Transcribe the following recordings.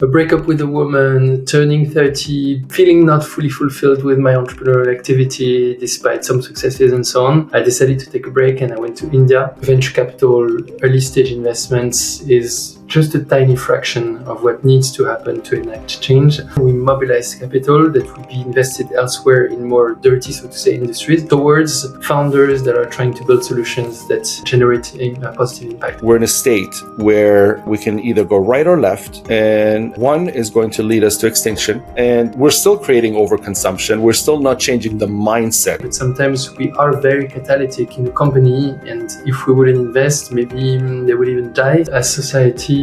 a breakup with a woman, turning 30, feeling not fully fulfilled with my entrepreneurial activity despite some successes and so on. I decided to take a break and I went to India. Venture capital, early stage investments is just a tiny fraction of what needs to happen to enact change. We mobilize capital that would be invested elsewhere in more dirty, so to say, industries towards founders that are trying to build solutions that generate a positive impact. We're in a state where we can either go right or left, and one is going to lead us to extinction, and we're still creating overconsumption. We're still not changing the mindset. But sometimes we are very catalytic in the company, and if we wouldn't invest, maybe they would even die. As society,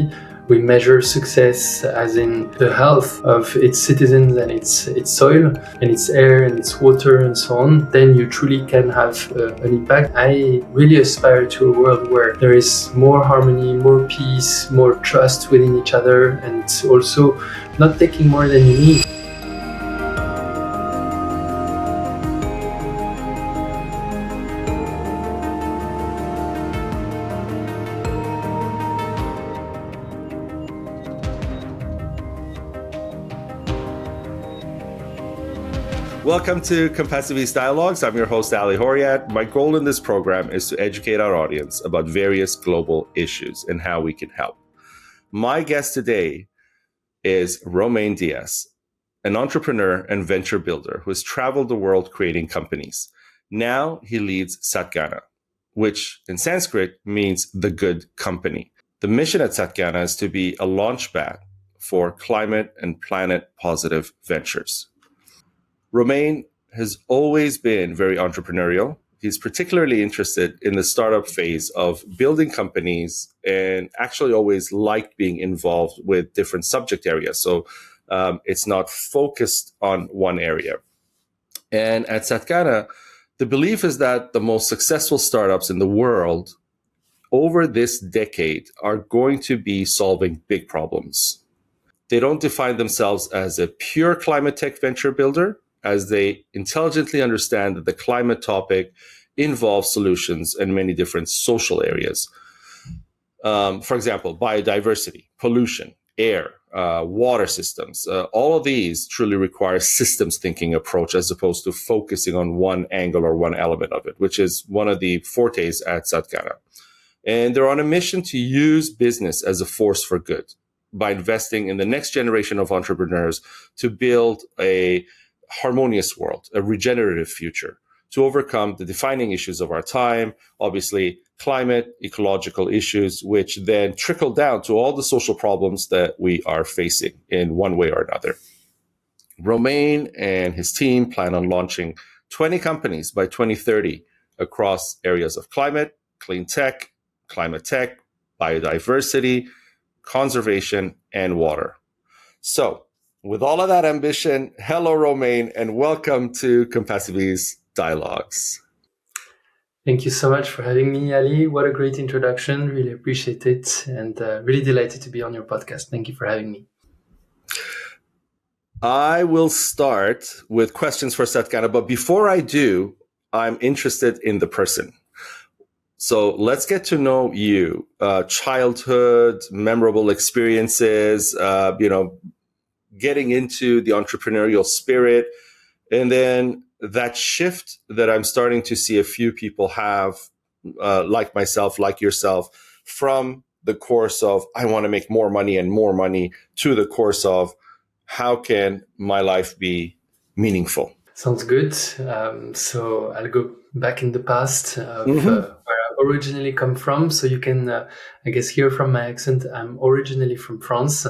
we measure success as in the health of its citizens and its soil and its air and its water and so on. Then you truly can have an impact. I really aspire to a world where there is more harmony, more peace, more trust within each other, and also not taking more than you need. Welcome to Compassiviste Dialogues. I'm your host, Ali Horiat. My goal in this program is to educate our audience about various global issues and how we can help. My guest today is Romain Diaz, an entrepreneur and venture builder who has traveled the world creating companies. Now he leads Satgana, which in Sanskrit means the good company. The mission at Satgana is to be a launchpad for climate and planet positive ventures. Romain has always been very entrepreneurial. He's particularly interested in the startup phase of building companies and actually always liked being involved with different subject areas. So it's not focused on one area. And at Satgana, the belief is that the most successful startups in the world over this decade are going to be solving big problems. They don't define themselves as a pure climate tech venture builder, as they intelligently understand that the climate topic involves solutions in many different social areas. For example, biodiversity, pollution, air, water systems. All of these truly require systems thinking approach as opposed to focusing on one angle or one element of it, which is one of the fortes at Satgana. And they're on a mission to use business as a force for good by investing in the next generation of entrepreneurs to build a harmonious world, a regenerative future, to overcome the defining issues of our time, obviously climate, ecological issues, which then trickle down to all the social problems that we are facing in one way or another. Romain and his team plan on launching 20 companies by 2030 across areas of climate, clean tech, climate tech, biodiversity, conservation, and water. So, with all of that ambition, hello, Romain, and welcome to Compassiviste Dialogues. Thank you so much for having me, Ali. What a great introduction. Really appreciate it, and really delighted to be on your podcast. Thank you for having me. I will start with questions for Satgana, but before I do, I'm interested in the person. So let's get to know you, childhood, memorable experiences, getting into the entrepreneurial spirit, and then that shift that I'm starting to see a few people have, like myself, like yourself, from the course of, I want to make more money and more money, to the course of, how can my life be meaningful? Sounds good. So I'll go back in the past of where I originally come from. So you can, I guess, hear from my accent, I'm originally from France.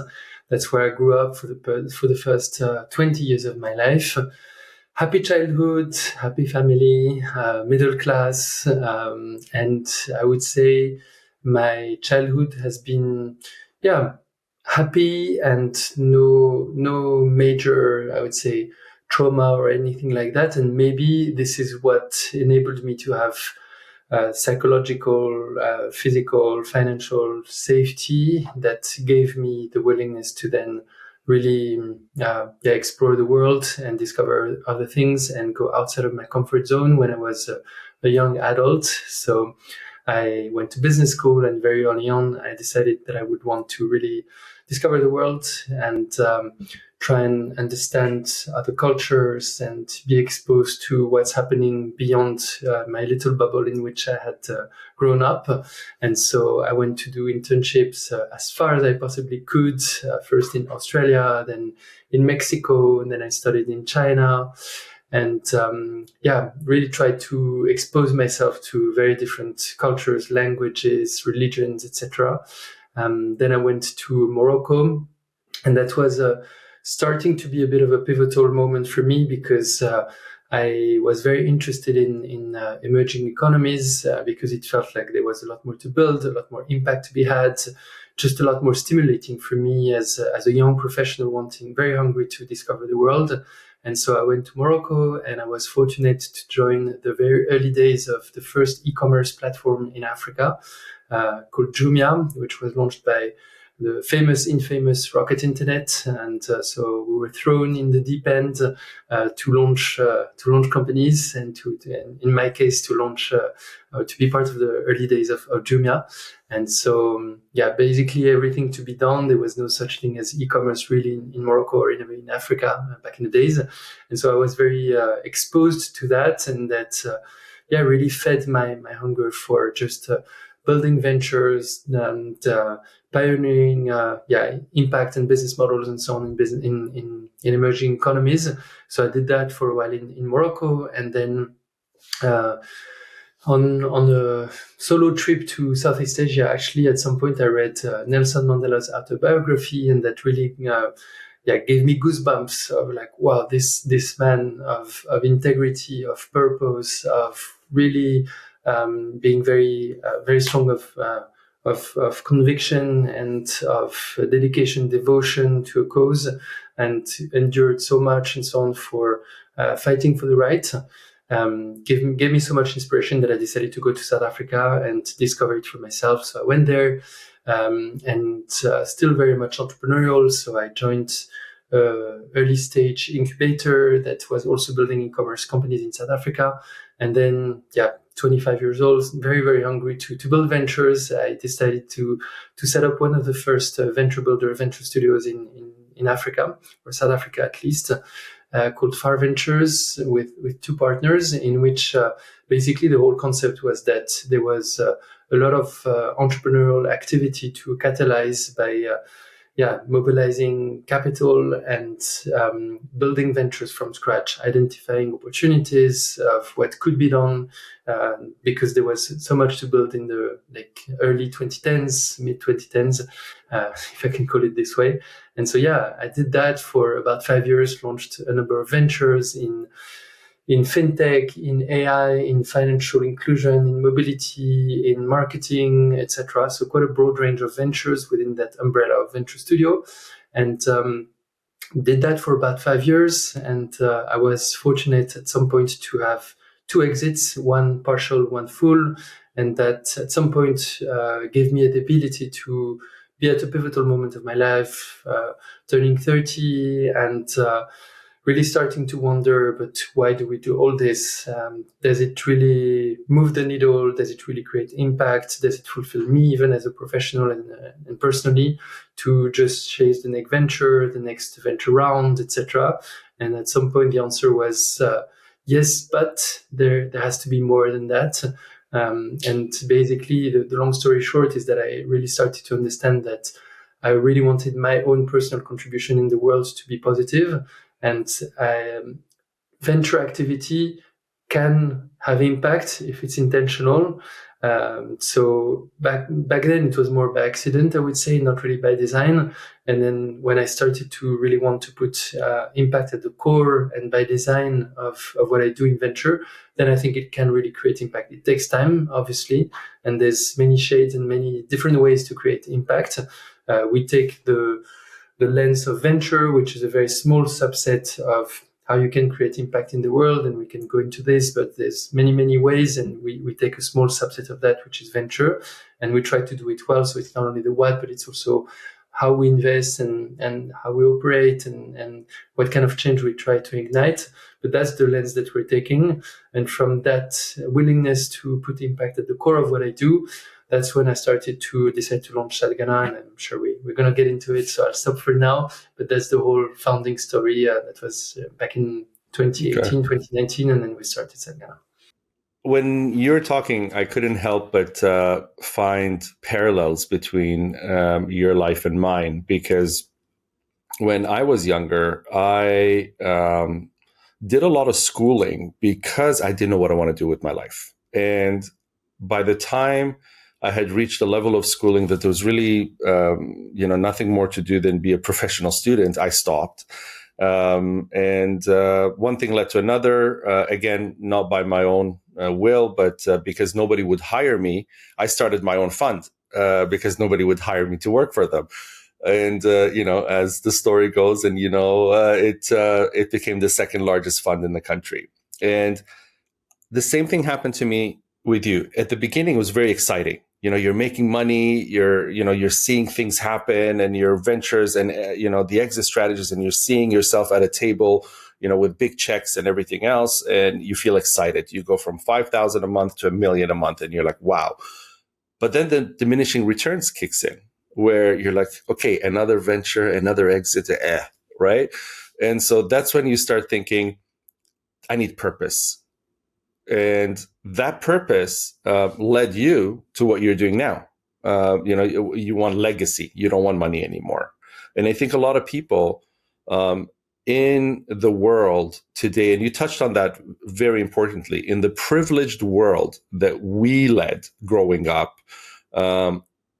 That's where I grew up for the first 20 years of my life. Happy childhood, happy family, middle class. And I would say my childhood has been, happy and no major, I would say, trauma or anything like that. And maybe this is what enabled me to have psychological, physical, financial safety that gave me the willingness to then really explore the world and discover other things and go outside of my comfort zone when I was a young adult. So I went to business school, and very early on, I decided that I would want to really discover the world and try and understand other cultures and be exposed to what's happening beyond my little bubble in which I had grown up. And so I went to do internships as far as I possibly could, first in Australia, then in Mexico, and then I studied in China. And really tried to expose myself to very different cultures, languages, religions, etc. Then I went to Morocco, and that was starting to be a bit of a pivotal moment for me because I was very interested in emerging economies because it felt like there was a lot more to build, a lot more impact to be had, just a lot more stimulating for me as a young professional wanting, very hungry to discover the world. And so I went to Morocco, and I was fortunate to join the very early days of the first e-commerce platform in Africa called Jumia, which was launched by the infamous Rocket Internet. And so we were thrown in the deep end to launch companies, and in my case, to be part of the early days of Jumia. And so, basically everything to be done. There was no such thing as e-commerce really in Morocco or in Africa back in the days. And so I was very exposed to that, and that, really fed my hunger for just building ventures and pioneering, impact and business models and so on in emerging economies. So I did that for a while in Morocco, and then on a solo trip to Southeast Asia, actually, at some point I read Nelson Mandela's autobiography, and that really gave me goosebumps of like, wow, this man of integrity, of purpose, of really being very very strong of conviction and of dedication, devotion to a cause, and endured so much and so on for fighting for the right. Gave me so much inspiration that I decided to go to South Africa and discover it for myself. So I went there, and still very much entrepreneurial. So I joined early stage incubator that was also building e-commerce companies in South Africa. And then, 25 years old, very, very hungry to build ventures. I decided to set up one of the first venture studios in Africa, or South Africa at least, called Far Ventures with two partners, in which basically the whole concept was that there was a lot of entrepreneurial activity to catalyze by mobilizing capital and building ventures from scratch, identifying opportunities of what could be done, because there was so much to build in the early 2010s, mid 2010s, if I can call it this way. And so I did that for about 5 years, launched a number of ventures in fintech, in AI, in financial inclusion, in mobility, in marketing, etc. So quite a broad range of ventures within that umbrella of venture studio, and did that for about 5 years. And I was fortunate at some point to have 2 exits, one partial, one full, and that at some point gave me the ability to be at a pivotal moment of my life, turning 30, and really starting to wonder, but why do we do all this? Does it really move the needle? Does it really create impact? Does it fulfill me even as a professional and personally to just chase the next venture round, etc.? And at some point the answer was yes, but there has to be more than that. And basically the long story short is that I really started to understand that I really wanted my own personal contribution in the world to be positive. And venture activity can have impact if it's intentional. So back then it was more by accident, I would say, not really by design. And then when I started to really want to put impact at the core and by design of what I do in venture, then I think it can really create impact. It takes time, obviously, and there's many shades and many different ways to create impact. We take the lens of venture, which is a very small subset of how you can create impact in the world. And we can go into this, but there's many, many ways. And we take a small subset of that, which is venture. And we try to do it well. So it's not only the what, but it's also how we invest and how we operate and what kind of change we try to ignite. But that's the lens that we're taking. And from that willingness to put impact at the core of what I do, that's when I started to decide to launch Satgana, and I'm sure we're going to get into it. So I'll stop for now. But that's the whole founding story. That was back in 2018, 2019, and then we started Satgana. When you're talking, I couldn't help but find parallels between your life and mine, because when I was younger, I did a lot of schooling because I didn't know what I want to do with my life. And by the time I had reached a level of schooling that there was really, nothing more to do than be a professional student, I stopped. And one thing led to another, again, not by my own will, but because nobody would hire me, I started my own fund because nobody would hire me to work for them. And, as the story goes, and, it became the second largest fund in the country. And the same thing happened to me with you. At the beginning, it was very exciting. You're making money, you're seeing things happen, and your ventures and, the exit strategies, and you're seeing yourself at a table, with big checks and everything else. And you feel excited. You go from 5,000 a month to $1 million a month, and you're like, wow. But then the diminishing returns kicks in, where you're like, okay, another venture, another exit, right? And so that's when you start thinking, I need purpose. And that purpose led you to what you're doing now. You want legacy. You don't want money anymore. And I think a lot of people in the world today, and you touched on that very importantly, in the privileged world that we led growing up,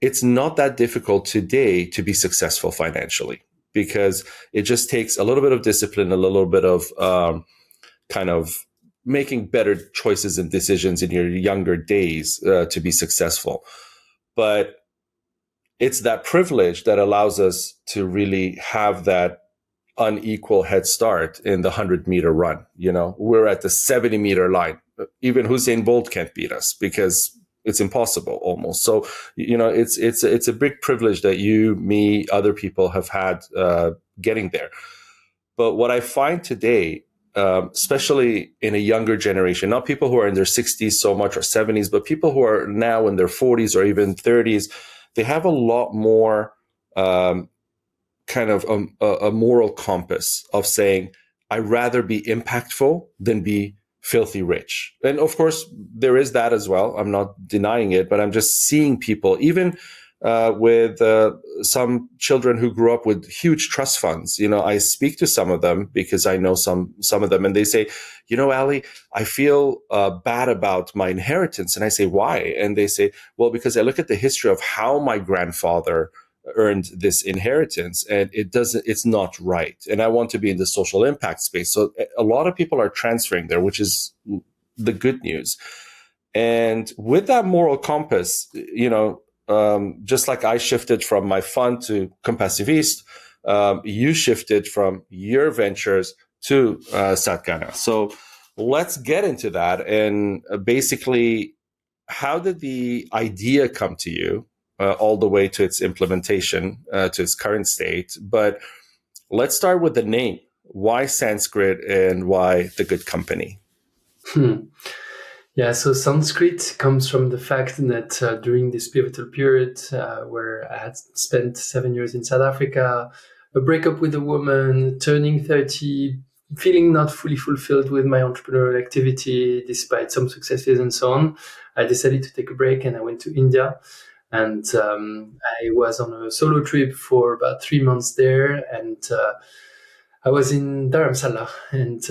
it's not that difficult today to be successful financially, because it just takes a little bit of discipline, a little bit of kind of making better choices and decisions in your younger days to be successful. But it's that privilege that allows us to really have that unequal head start in the 100-meter run. We're at the 70-meter line. Even Usain Bolt can't beat us because it's impossible almost. So, it's a big privilege that you, me, other people have had getting there. But what I find today, especially in a younger generation, not people who are in their 60s so much or 70s, but people who are now in their 40s or even 30s, they have a lot more kind of a moral compass of saying, I'd rather be impactful than be filthy rich. And of course, there is that as well. I'm not denying it, but I'm just seeing people, even with some children who grew up with huge trust funds. I speak to some of them because I know some of them, and they say, Ali, I feel bad about my inheritance. And I say, why? And they say, well, because I look at the history of how my grandfather earned this inheritance, and it's not right. And I want to be in the social impact space. So a lot of people are transferring there, which is the good news. And with that moral compass, just like I shifted from my fund to Compassiviste, you shifted from your ventures to Satgana. So let's get into that. And basically, how did the idea come to you all the way to its implementation, to its current state? But let's start with the name. Why Sanskrit and why the good company? Yeah, so Sanskrit comes from the fact that during this pivotal period where I had spent 7 years in South Africa, a breakup with a woman, turning 30, feeling not fully fulfilled with my entrepreneurial activity, despite some successes and so on, I decided to take a break and I went to India. And I was on a solo trip for about 3 months there, and I was in Dharamsala, and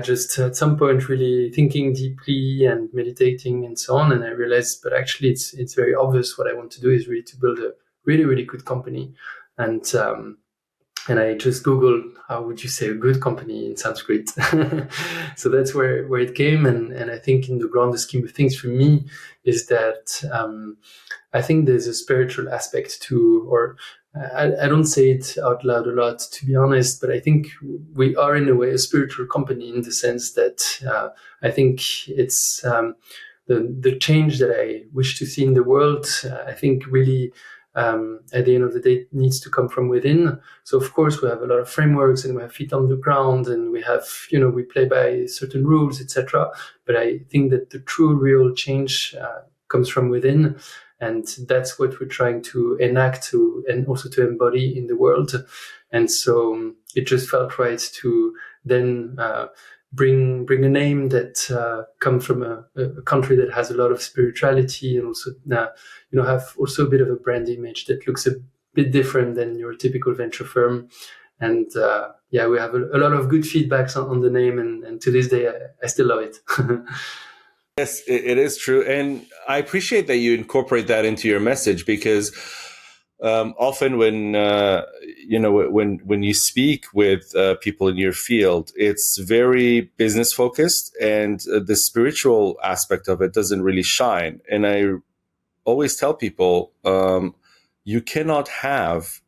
just at some point really thinking deeply and meditating and so on. And I realized, but actually it's very obvious what I want to do is really to build a really, really good company. And I just Googled, how would you say a good company in Sanskrit? So that's where it came. And I think in the grander scheme of things for me is that I think there's a spiritual aspect to, or I don't say it out loud a lot, to be honest, but I think we are in a way a spiritual company in the sense that I think it's the change that I wish to see in the world. I think really at the end of the day needs to come from within. So of course we have a lot of frameworks and we have feet on the ground and we have, we play by certain rules, etc. But I think that the true real change comes from within. And that's what we're trying to enact to, and also to embody in the world. And so it just felt right to then bring a name that comes from a country that has a lot of spirituality, and also have also a bit of a brand image that looks a bit different than your typical venture firm. And we have a lot of good feedbacks on the name, and to this day I still love it. Yes, it is true. And I appreciate that you incorporate that into your message, because often when you speak with people in your field, it's very business focused, and the spiritual aspect of it doesn't really shine. And I always tell people, you cannot have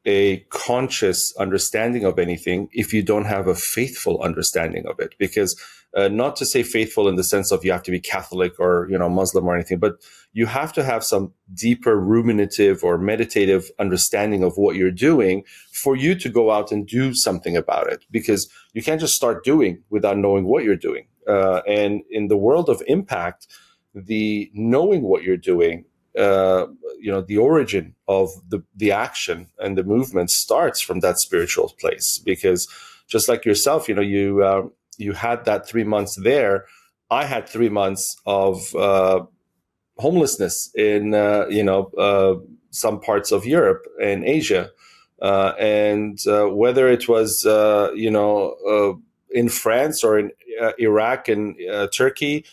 a conscious understanding of anything if you don't have a faithful understanding of it. Because not to say faithful in the sense of you have to be Catholic or Muslim or anything, but you have to have some deeper ruminative or meditative understanding of what you're doing for you to go out and do something about it. Because you can't just start doing without knowing what you're doing. And in the world of impact, the knowing what you're doing, the origin of the action and the movement starts from that spiritual place. Because just like yourself, you had that 3 months there. I had 3 months of homelessness in some parts of Europe and Asia, and whether it was in France or in Iraq and Turkey.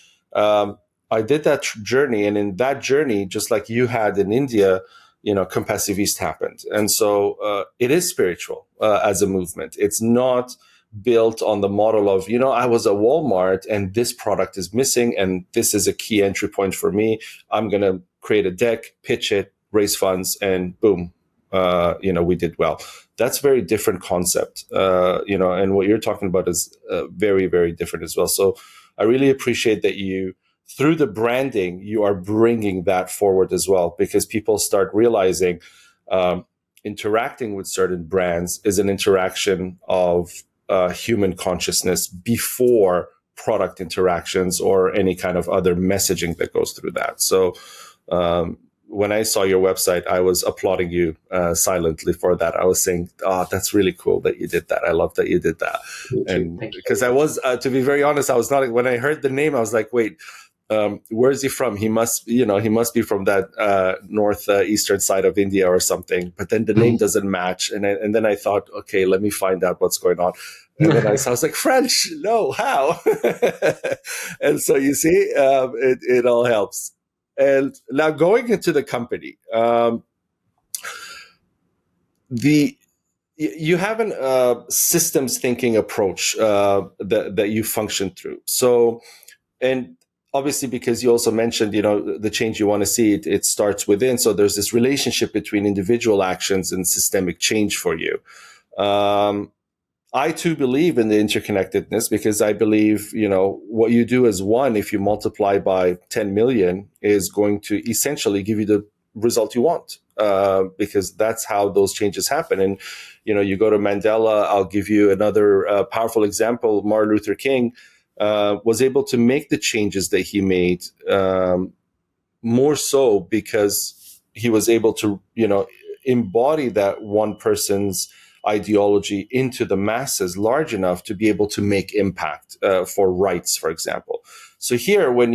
I did that journey, and in that journey, just like you had in India, Compassiviste happened. And so it is spiritual as a movement. It's not built on the model of, I was at Walmart and this product is missing and this is a key entry point for me. I'm going to create a deck, pitch it, raise funds, and boom, we did well. That's a very different concept, and what you're talking about is very, very different as well. So I really appreciate that through the branding, you are bringing that forward as well, because people start realizing interacting with certain brands is an interaction of human consciousness before product interactions or any kind of other messaging that goes through that. So when I saw your website, I was applauding you silently for that. I was saying, that's really cool that you did that. I love that you did that. Thank you. Because I was, to be very honest, I was not, when I heard the name, I was like, wait, where is he from? He must be from that northeastern side of India or something. But then the name doesn't match, and then I thought, okay, let me find out what's going on. And then I was like, French? No, how? And so you see, it all helps. And now going into the company, you have a systems thinking approach that you function through. So, and obviously, because you also mentioned, the change you want to see, it starts within. So there's this relationship between individual actions and systemic change for you. I too believe in the interconnectedness, because I believe, what you do as one, if you multiply by 10 million, is going to essentially give you the result you want, because that's how those changes happen. And, you go to Mandela, I'll give you another powerful example. Martin Luther King was able to make the changes that he made more so because he was able to, embody that one person's ideology into the masses large enough to be able to make impact for rights, for example. So here, when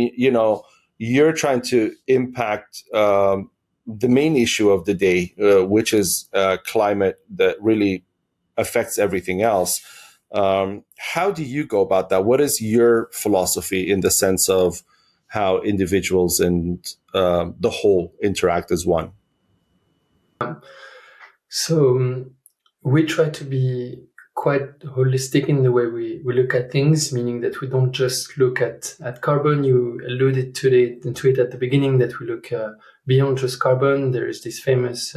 you're trying to impact the main issue of the day, which is climate that really affects everything else. How do you go about that? What is your philosophy in the sense of how individuals and the whole interact as one? So we try to be quite holistic in the way we look at things, meaning that we don't just look at carbon. You alluded to it at the beginning, that we look beyond just carbon. There is this famous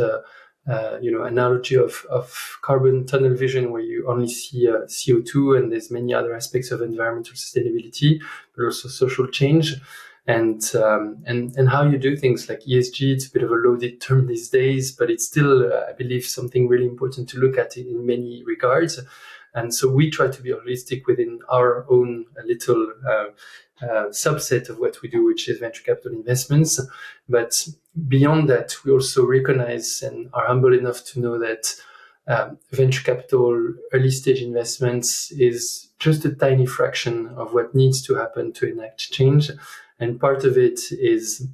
analogy of carbon tunnel vision, where you only see CO2, and there's many other aspects of environmental sustainability, but also social change. and how you do things like ESG. It's a bit of a loaded term these days, but it's still, I believe, something really important to look at in many regards. And so we try to be holistic within our own little subset of what we do, which is venture capital investments. But beyond that, we also recognize and are humble enough to know that venture capital, early stage investments is just a tiny fraction of what needs to happen to enact change. And part of it is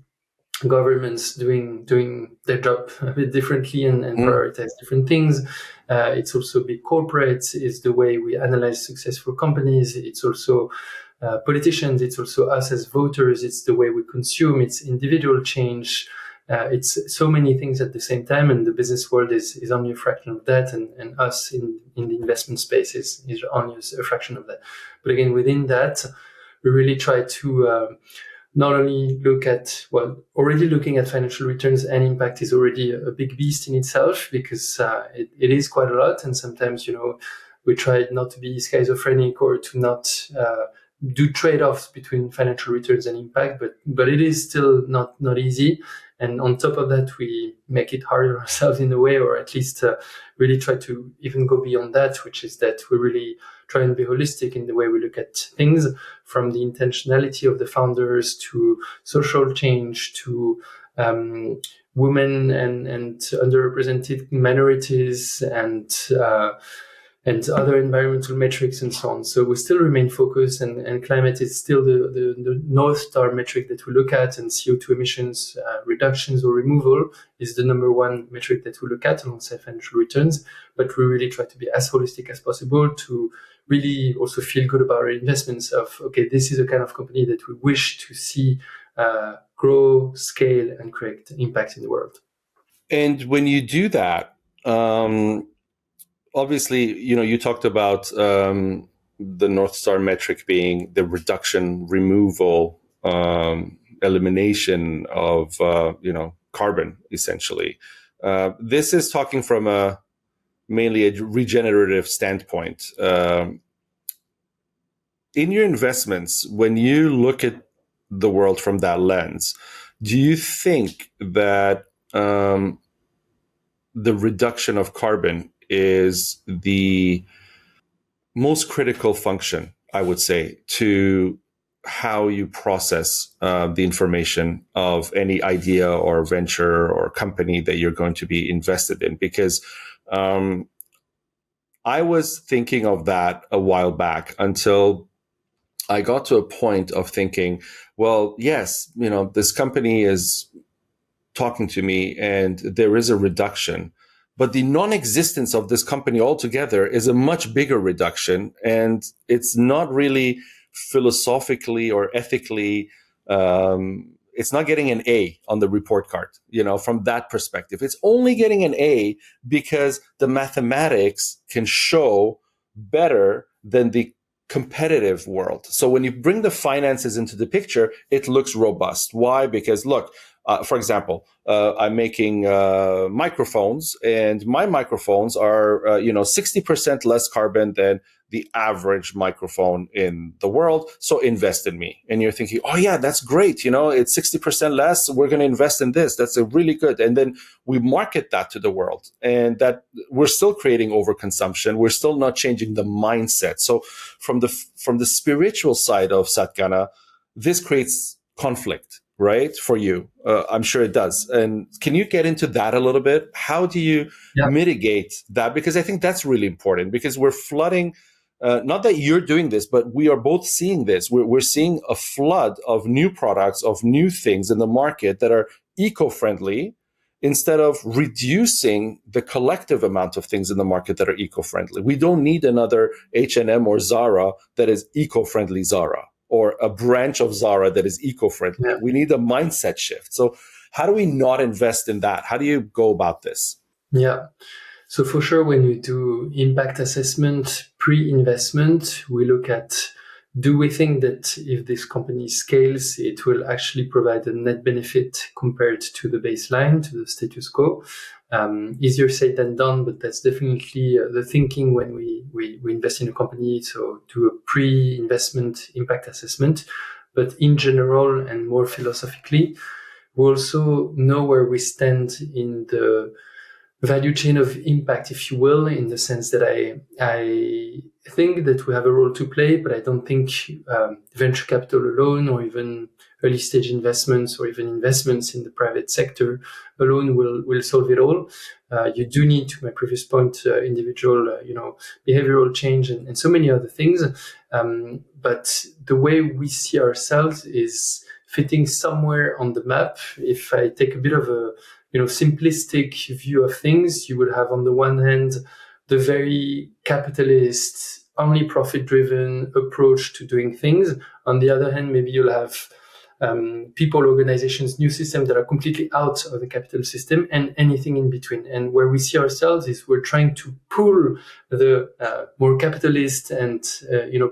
governments doing their job a bit differently and prioritize different things. It's also big corporates, it's the way we analyze successful companies. It's also politicians, it's also us as voters, it's the way we consume, it's individual change. It's so many things at the same time, and the business world is only a fraction of that, and us in the investment space is only a fraction of that. But again, within that, we really try to not only look at, already looking at financial returns and impact is already a big beast in itself, because it is quite a lot, and sometimes, we try not to be schizophrenic or to not do trade-offs between financial returns and impact, but it is still not easy. And on top of that, we make it harder ourselves in a way, or at least really try to even go beyond that, which is that we really try and be holistic in the way we look at things, from the intentionality of the founders to social change to women and underrepresented minorities and other environmental metrics and so on. So we still remain focused, and climate is still the North Star metric that we look at, and CO2 emissions reductions or removal is the number one metric that we look at alongside financial returns. But we really try to be as holistic as possible to really also feel good about our investments of, okay, this is a kind of company that we wish to see grow, scale, and create impact in the world. And when you do that, obviously, you talked about the North Star metric being the reduction, removal, elimination of, carbon, essentially. This is talking from mainly a regenerative standpoint. In your investments, when you look at the world from that lens, do you think that the reduction of carbon is the most critical function, I would say, to how you process the information of any idea or venture or company that you're going to be invested in? Because I was thinking of that a while back until I got to a point of thinking, well, yes, this company is talking to me and there is a reduction, but the non-existence of this company altogether is a much bigger reduction, and it's not really philosophically or ethically, it's not getting an A on the report card, from that perspective. It's only getting an A because the mathematics can show better than the competitive world. So when you bring the finances into the picture, it looks robust. Why? Because look, for example, I'm making microphones, and my microphones are 60% less carbon than the average microphone in the world. So invest in me. And you're thinking, oh yeah, that's great. It's 60% less. We're going to invest in this. That's a really good. And then we market that to the world, and that we're still creating overconsumption. We're still not changing the mindset. So from the spiritual side of Satgana, this creates conflict, right? For you. I'm sure it does. And can you get into that a little bit? How do you mitigate that? Because I think that's really important, because we're flooding, not that you're doing this, but we are both seeing this. We're seeing a flood of new products, of new things in the market that are eco-friendly, instead of reducing the collective amount of things in the market that are eco-friendly. We don't need another H&M or Zara that is eco-friendly Zara, or a branch of Zara that is eco-friendly. Yeah. We need a mindset shift. So how do we not invest in that? How do you go about this? Yeah. So for sure, when we do impact assessment, pre-investment, we look at, do we think that if this company scales, it will actually provide a net benefit compared to the baseline, to the status quo? Easier said than done, but that's definitely the thinking when we invest in a company. So do a pre-investment impact assessment. but in general and more philosophically, we also know where we stand in the value chain of impact, if you will, in the sense that I think that we have a role to play, but I don't think venture capital alone, or even early stage investments, or even investments in the private sector alone will solve it all. You do need, to my previous point, individual, behavioral change and so many other things. But the way we see ourselves is fitting somewhere on the map. If I take a bit of a simplistic view of things, you would have on the one hand the very capitalist, only profit-driven approach to doing things. On the other hand, maybe you'll have people, organizations, new systems that are completely out of the capital system, and anything in between. And where we see ourselves is we're trying to pull the more capitalist and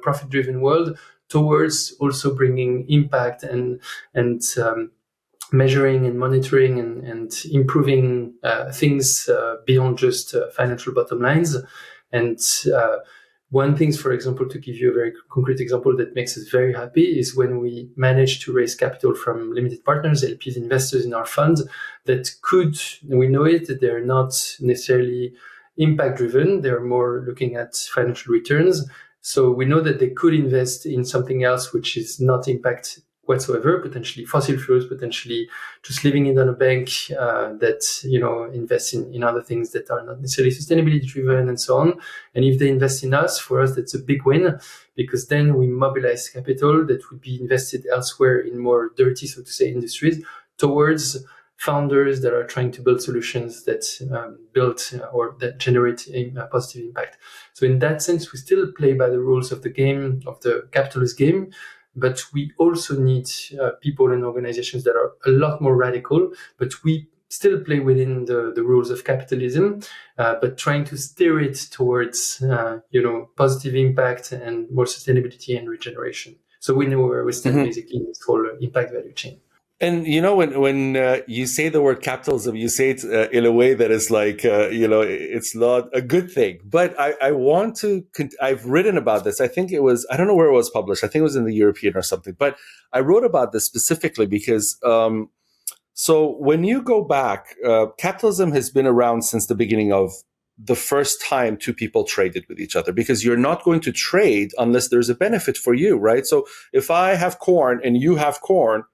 profit-driven world towards also bringing impact and measuring and monitoring and improving things beyond just financial bottom lines. And one thing, for example, to give you a very concrete example that makes us very happy, is when we managed to raise capital from limited partners, LPs, investors in our fund that we know it, they're not necessarily impact driven, they're more looking at financial returns. So we know that they could invest in something else which is not impact whatsoever, potentially fossil fuels, potentially just leaving it on a bank that invests in other things that are not necessarily sustainability driven and so on. And if they invest in us, for us that's a big win, because then we mobilize capital that would be invested elsewhere in more dirty, so to say, industries towards founders that are trying to build solutions that build or that generate a positive impact. So in that sense, we still play by the rules of the game, of the capitalist game, but we also need people and organizations that are a lot more radical, but we still play within the rules of capitalism, but trying to steer it towards positive impact and more sustainability and regeneration. So we know where we stand basically in this whole impact value chain. And when you say the word capitalism, you say it in a way that is like it's not a good thing. But I want to. I've written about this. I think it was. I don't know where it was published. I think it was in the European or something. But I wrote about this specifically because. So when you go back, capitalism has been around since the beginning of the first time two people traded with each other, because you're not going to trade unless there's a benefit for you, right? So if I have corn and you have corn,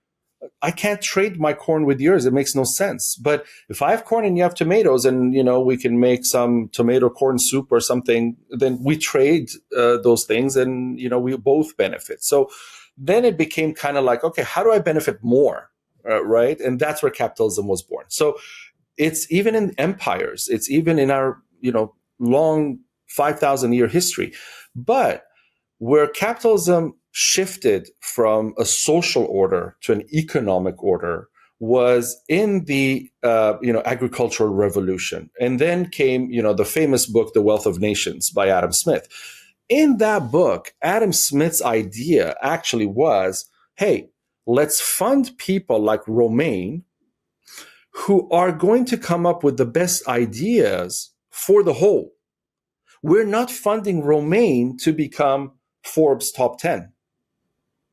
I can't trade my corn with yours. It makes no sense. But if I have corn and you have tomatoes, and we can make some tomato corn soup or something, then we trade those things, and we both benefit. So then it became kind of like, okay, how do I benefit more, right? And that's where capitalism was born. So it's even in empires. It's even in our long 5,000-year history. But where capitalism shifted from a social order to an economic order was in the agricultural revolution. And then came the famous book The Wealth of Nations by Adam Smith. In that book, Adam Smith's idea actually was, hey, let's fund people like Romain who are going to come up with the best ideas for the whole. We're not funding Romain to become Forbes top 10.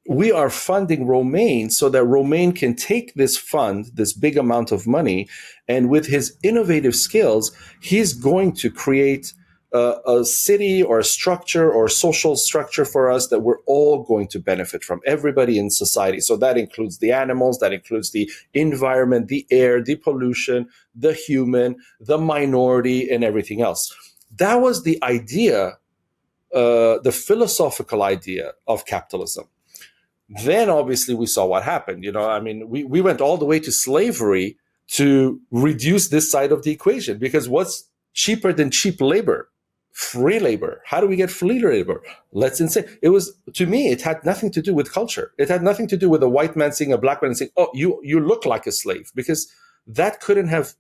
We are funding Romain so that Romain can take this fund, this big amount of money, and with his innovative skills, he's going to create a city or a structure or a social structure for us that we're all going to benefit from, everybody in society. So that includes the animals, that includes the environment, the air, the pollution, the human, the minority, and everything else. That was the idea, the philosophical idea of capitalism. Then obviously we saw what happened. We went all the way to slavery to reduce this side of the equation, because what's cheaper than cheap labor? Free labor. How do we get free labor? Let's insane. It was, to me, it had nothing to do with culture. It had nothing to do with a white man seeing a black man and saying, oh, you look like a slave, because that couldn't have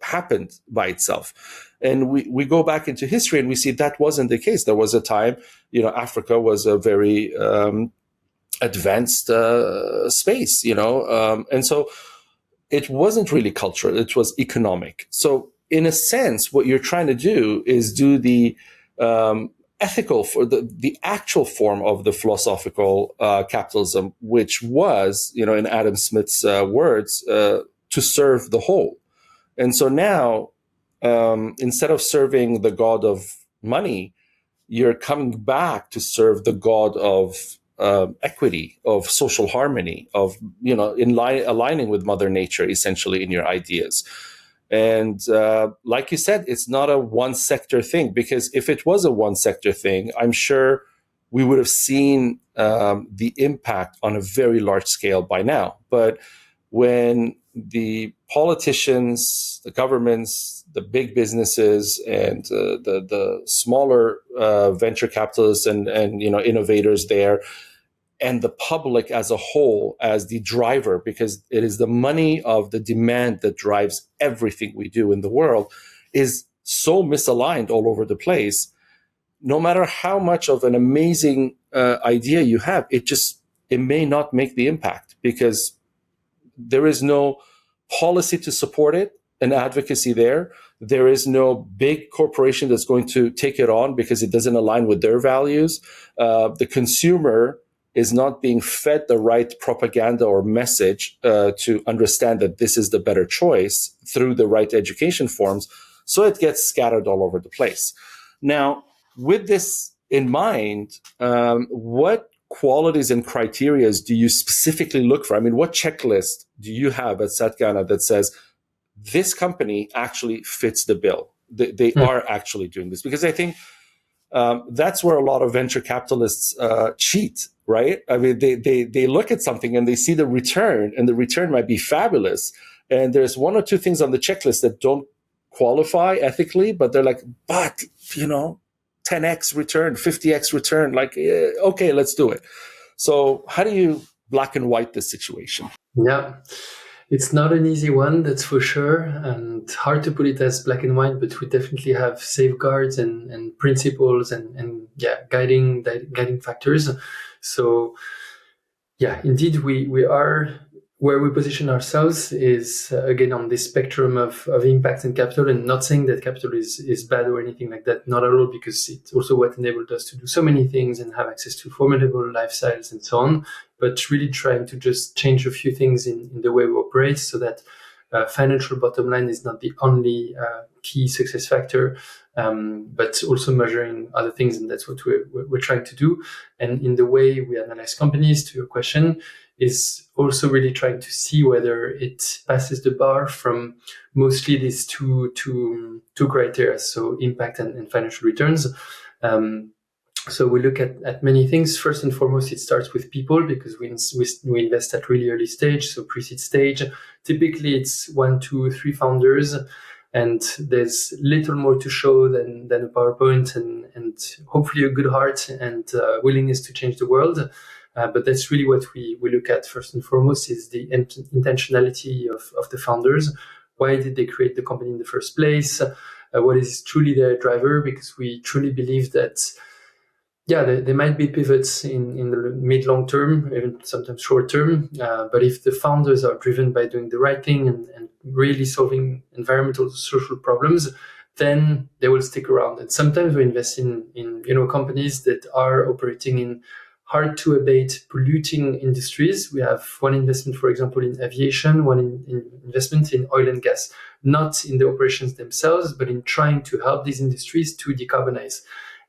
happened by itself. And we go back into history and we see that wasn't the case. There was a time, Africa was a very advanced space, and so it wasn't really cultural, it was economic. So in a sense, what you're trying to do is do the ethical, for the actual form of the philosophical capitalism, which was, in Adam Smith's words, to serve the whole. And so now, instead of serving the god of money, you're coming back to serve the god of equity, of social harmony, of aligning with Mother Nature, essentially, in your ideas. And like you said, it's not a one sector thing, because if it was a one sector thing, I'm sure we would have seen the impact on a very large scale by now. But when the politicians, the governments, the big businesses, and the smaller venture capitalists and innovators there, and the public as a whole as the driver, because it is the money of the demand that drives everything we do in the world, is so misaligned all over the place. No matter how much of an amazing idea you have, it may not make the impact, because there is no policy to support it, an advocacy there. There is no big corporation that's going to take it on because it doesn't align with their values. The consumer is not being fed the right propaganda or message to understand that this is the better choice through the right education forms. So it gets scattered all over the place. Now, with this in mind, what qualities and criteria do you specifically look for? I mean, what checklist do you have at Satgana that says this company actually fits the bill? They are actually doing this? Because I think that's where a lot of venture capitalists cheat, right? I mean, they look at something and they see the return, and the return might be fabulous. And there's one or two things on the checklist that don't qualify ethically, but they're like, 10x return, 50x return, okay, let's do it. So how do you black and white this situation? Yeah, it's not an easy one, that's for sure, and hard to put it as black and white, but we definitely have safeguards and principles and guiding factors. So yeah, indeed, we are where we position ourselves is again on this spectrum of impact and capital, and not saying that capital is bad or anything like that, not at all, because it's also what enabled us to do so many things and have access to formidable lifestyles and so on, but really trying to just change a few things in the way we operate, so that financial bottom line is not the only key success factor, but also measuring other things, and that's what we're trying to do. And in the way we analyze companies, to your question, is also really trying to see whether it passes the bar from mostly these two criteria, so impact and financial returns. So we look at many things. First and foremost, it starts with people, because we invest at really early stage, so pre-seed stage. Typically, it's 1, 2, 3 founders, and there's little more to show than a PowerPoint and hopefully a good heart and willingness to change the world. But that's really what we look at first and foremost, is the intentionality of the founders. Why did they create the company in the first place? What is truly their driver? Because we truly believe that, there might be pivots in the mid-long term, even sometimes short term. But if the founders are driven by doing the right thing and really solving environmental, social problems, then they will stick around. And sometimes we invest in companies that are operating in hard to abate polluting industries. We have one investment, for example, in aviation, one in investment in oil and gas, not in the operations themselves, but in trying to help these industries to decarbonize.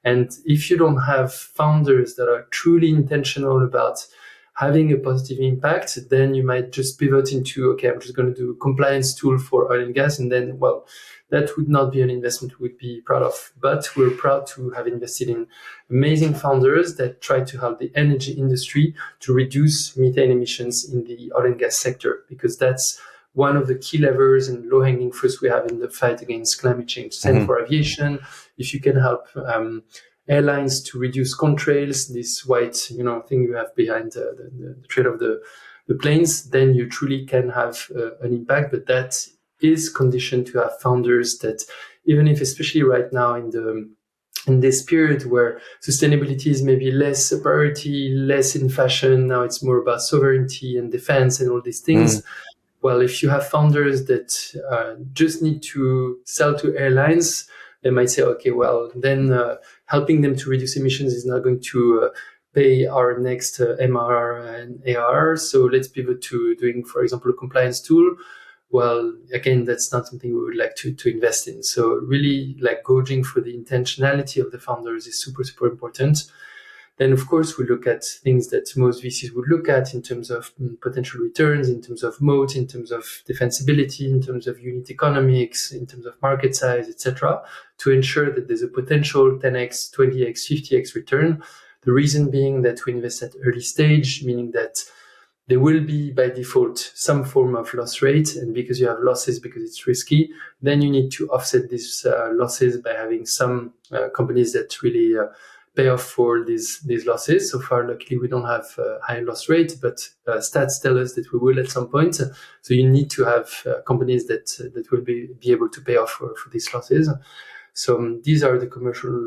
And if you don't have founders that are truly intentional about having a positive impact, then you might just pivot into, okay, I'm just going to do a compliance tool for oil and gas. And then, well, that would not be an investment we'd be proud of. But we're proud to have invested in amazing founders that try to help the energy industry to reduce methane emissions in the oil and gas sector, because that's one of the key levers and low-hanging fruits we have in the fight against climate change. Same for aviation. If you can help airlines to reduce contrails, this white thing you have behind the trail of the planes, then you truly can have an impact. But that is conditioned to have founders that, even if, especially right now in this period where sustainability is maybe less a priority, less in fashion, now it's more about sovereignty and defense and all these things. Well, if you have founders that just need to sell to airlines, they might say, okay, well, then helping them to reduce emissions is not going to pay our next MR and AR. So let's pivot to doing, for example, a compliance tool. Well, again, that's not something we would like to invest in. So really, like, gauging for the intentionality of the founders is super, super important. Then, of course, we look at things that most VCs would look at in terms of potential returns, in terms of moat, in terms of defensibility, in terms of unit economics, in terms of market size, etc., to ensure that there's a potential 10x, 20x, 50x return. The reason being that we invest at early stage, meaning that there will be, by default, some form of loss rate. And because you have losses, because it's risky, then you need to offset these losses by having some companies that really pay off for these losses. So far, luckily, we don't have a high loss rate, but stats tell us that we will at some point. So you need to have companies that will be able to pay off for these losses. So these are the commercial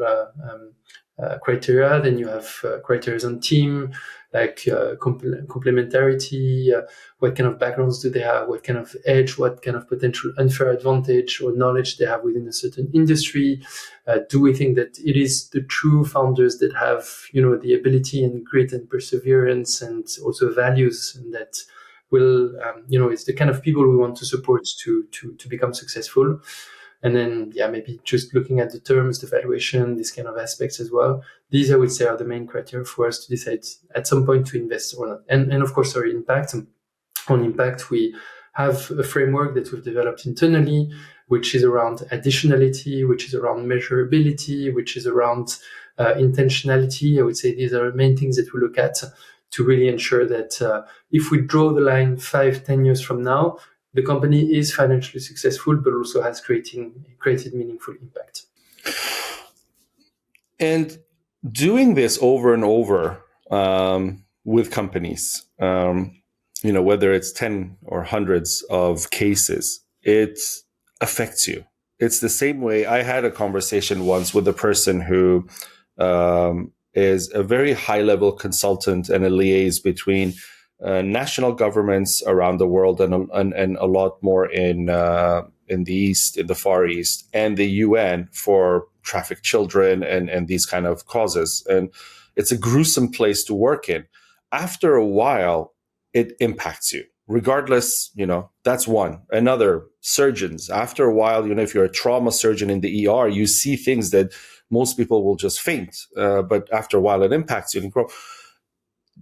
criteria. Then you have criteria on team, like complementarity, what kind of backgrounds do they have, what kind of edge, what kind of potential unfair advantage or knowledge they have within a certain industry. Do we think that it is the true founders that have, the ability and grit and perseverance and also values that will, it's the kind of people we want to support to become successful. And then, maybe just looking at the terms, the valuation, these kind of aspects as well. These, I would say, are the main criteria for us to decide at some point to invest or not. And of course, our impact. On impact, we have a framework that we've developed internally, which is around additionality, which is around measurability, which is around intentionality. I would say these are the main things that we look at to really ensure that if we draw the line 5-10 years from now, the company is financially successful, but also has created meaningful impact. And doing this over and over with companies, whether it's 10 or hundreds of cases, it affects you. It's the same way. I had a conversation once with a person who is a very high-level consultant and a liaison between national governments around the world and a lot more in the East, in the Far East, and the UN for trafficked children and these kind of causes. And it's a gruesome place to work in. After a while, it impacts you. Regardless, that's one. Another, surgeons. After a while, if you're a trauma surgeon in the ER, you see things that most people will just faint. But after a while, it impacts you.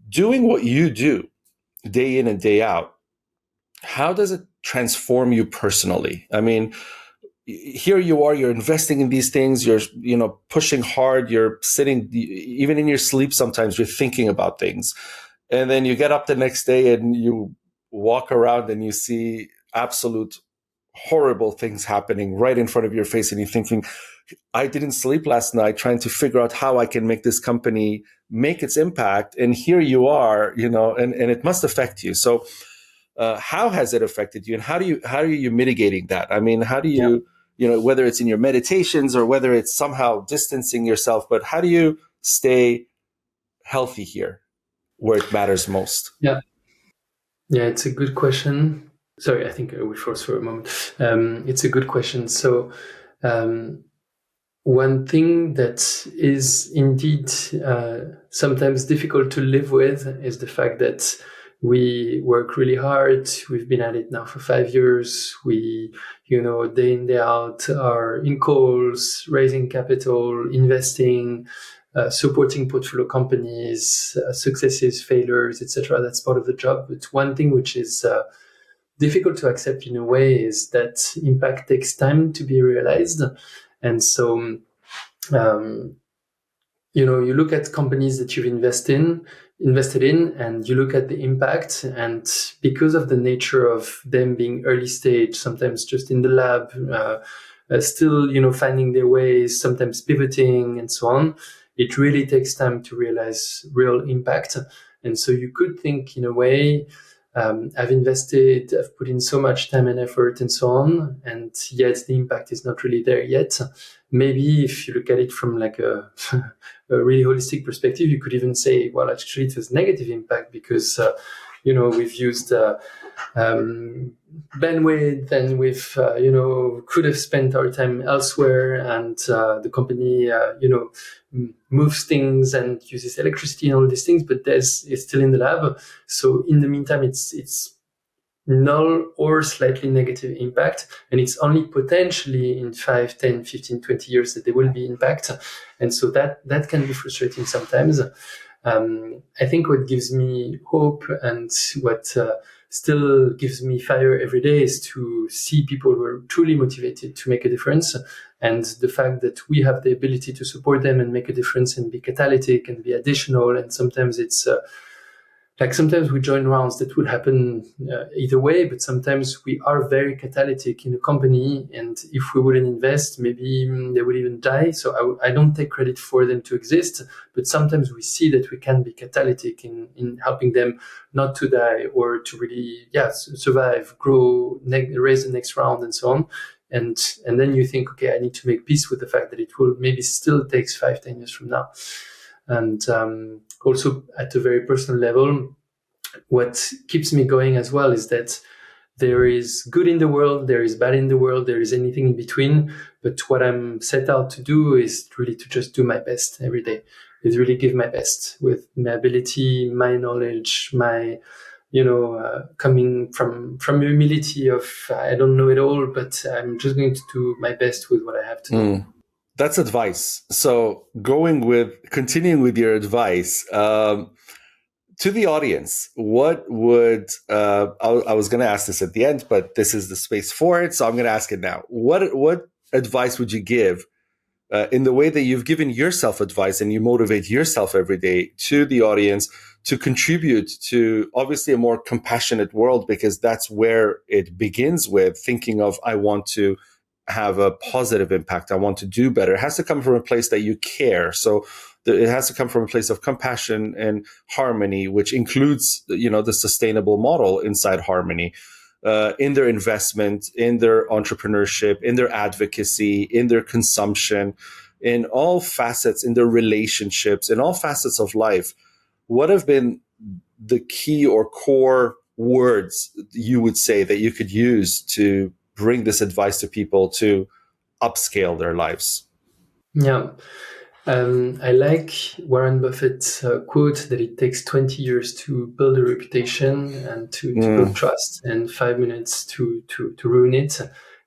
Doing what you do day in and day out, how does it transform you personally? I mean, here you are, you're investing in these things, you're, pushing hard, you're sitting, even in your sleep, sometimes you're thinking about things. And then you get up the next day and you walk around and you see absolute horrible things happening right in front of your face. And you're thinking, I didn't sleep last night trying to figure out how I can make this company make its impact. And here you are, and it must affect you. So how has it affected you? And how are you mitigating that? I mean, how do you, whether it's in your meditations or whether it's somehow distancing yourself, but how do you stay healthy here where it matters most? Yeah, it's a good question. Sorry, I think I will pause for a moment. It's a good question. So one thing that is indeed sometimes difficult to live with is the fact that we work really hard. We've been at it now for 5 years. We, day in, day out are in calls, raising capital, investing, supporting portfolio companies, successes, failures, etc. That's part of the job. But one thing which is difficult to accept in a way is that impact takes time to be realized. And so, you look at companies that you've invested in, and you look at the impact, and because of the nature of them being early stage, sometimes just in the lab, still, finding their ways, sometimes pivoting and so on, it really takes time to realize real impact. And so you could think in a way, I've invested, I've put in so much time and effort and so on, and yet the impact is not really there yet. Maybe if you look at it from like a really holistic perspective, you could even say, well, actually it was negative impact because, we've used bandwidth, and we've could have spent our time elsewhere, and the company moves things and uses electricity and all these things, but Des is still in the lab. So in the meantime, it's null or slightly negative impact, and it's only potentially in 5, 10, 15, 20 years that there will be impact. And so that can be frustrating sometimes. I think what gives me hope and what still gives me fire every day is to see people who are truly motivated to make a difference, and the fact that we have the ability to support them and make a difference and be catalytic and be additional. And sometimes it's sometimes we join rounds that would happen either way, but sometimes we are very catalytic in a company, and if we wouldn't invest, maybe they would even die. So I don't take credit for them to exist, but sometimes we see that we can be catalytic in helping them not to die, or to really survive, grow, raise the next round, and so on. And then you think, okay, I need to make peace with the fact that it will maybe still takes 5, 10 years from now. And also at a very personal level, what keeps me going as well is that there is good in the world, there is bad in the world, there is anything in between. But what I'm set out to do is really to just do my best every day. Is really give my best with my ability, my knowledge, my coming from humility of I don't know it all, but I'm just going to do my best with what I have to do. That's advice. So continuing with your advice, to the audience, what would, I was going to ask this at the end, but this is the space for it. So I'm going to ask it now. What advice would you give in the way that you've given yourself advice and you motivate yourself every day to the audience to contribute to obviously a more compassionate world? Because that's where it begins with thinking of, I want to have a positive impact. I want to do better. It has to come from a place that you care. So it has to come from a place of compassion and harmony, which includes, the sustainable model inside harmony, in their investment, in their entrepreneurship, in their advocacy, in their consumption, in all facets, in their relationships, in all facets of life. What have been the key or core words you would say that you could use to bring this advice to people to upscale their lives? Yeah. I like Warren Buffett's quote that it takes 20 years to build a reputation and to build trust, and 5 minutes to ruin it.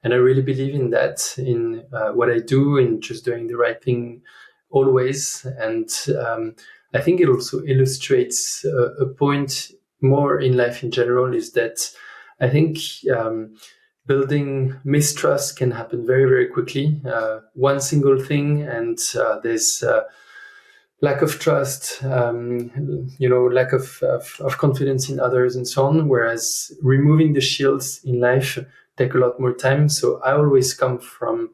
And I really believe in that, in what I do, in just doing the right thing always. And I think it also illustrates a point more in life in general, is that I think building mistrust can happen very, very quickly. One single thing, and there's lack of trust, lack of confidence in others, and so on. Whereas removing the shields in life take a lot more time. So I always come from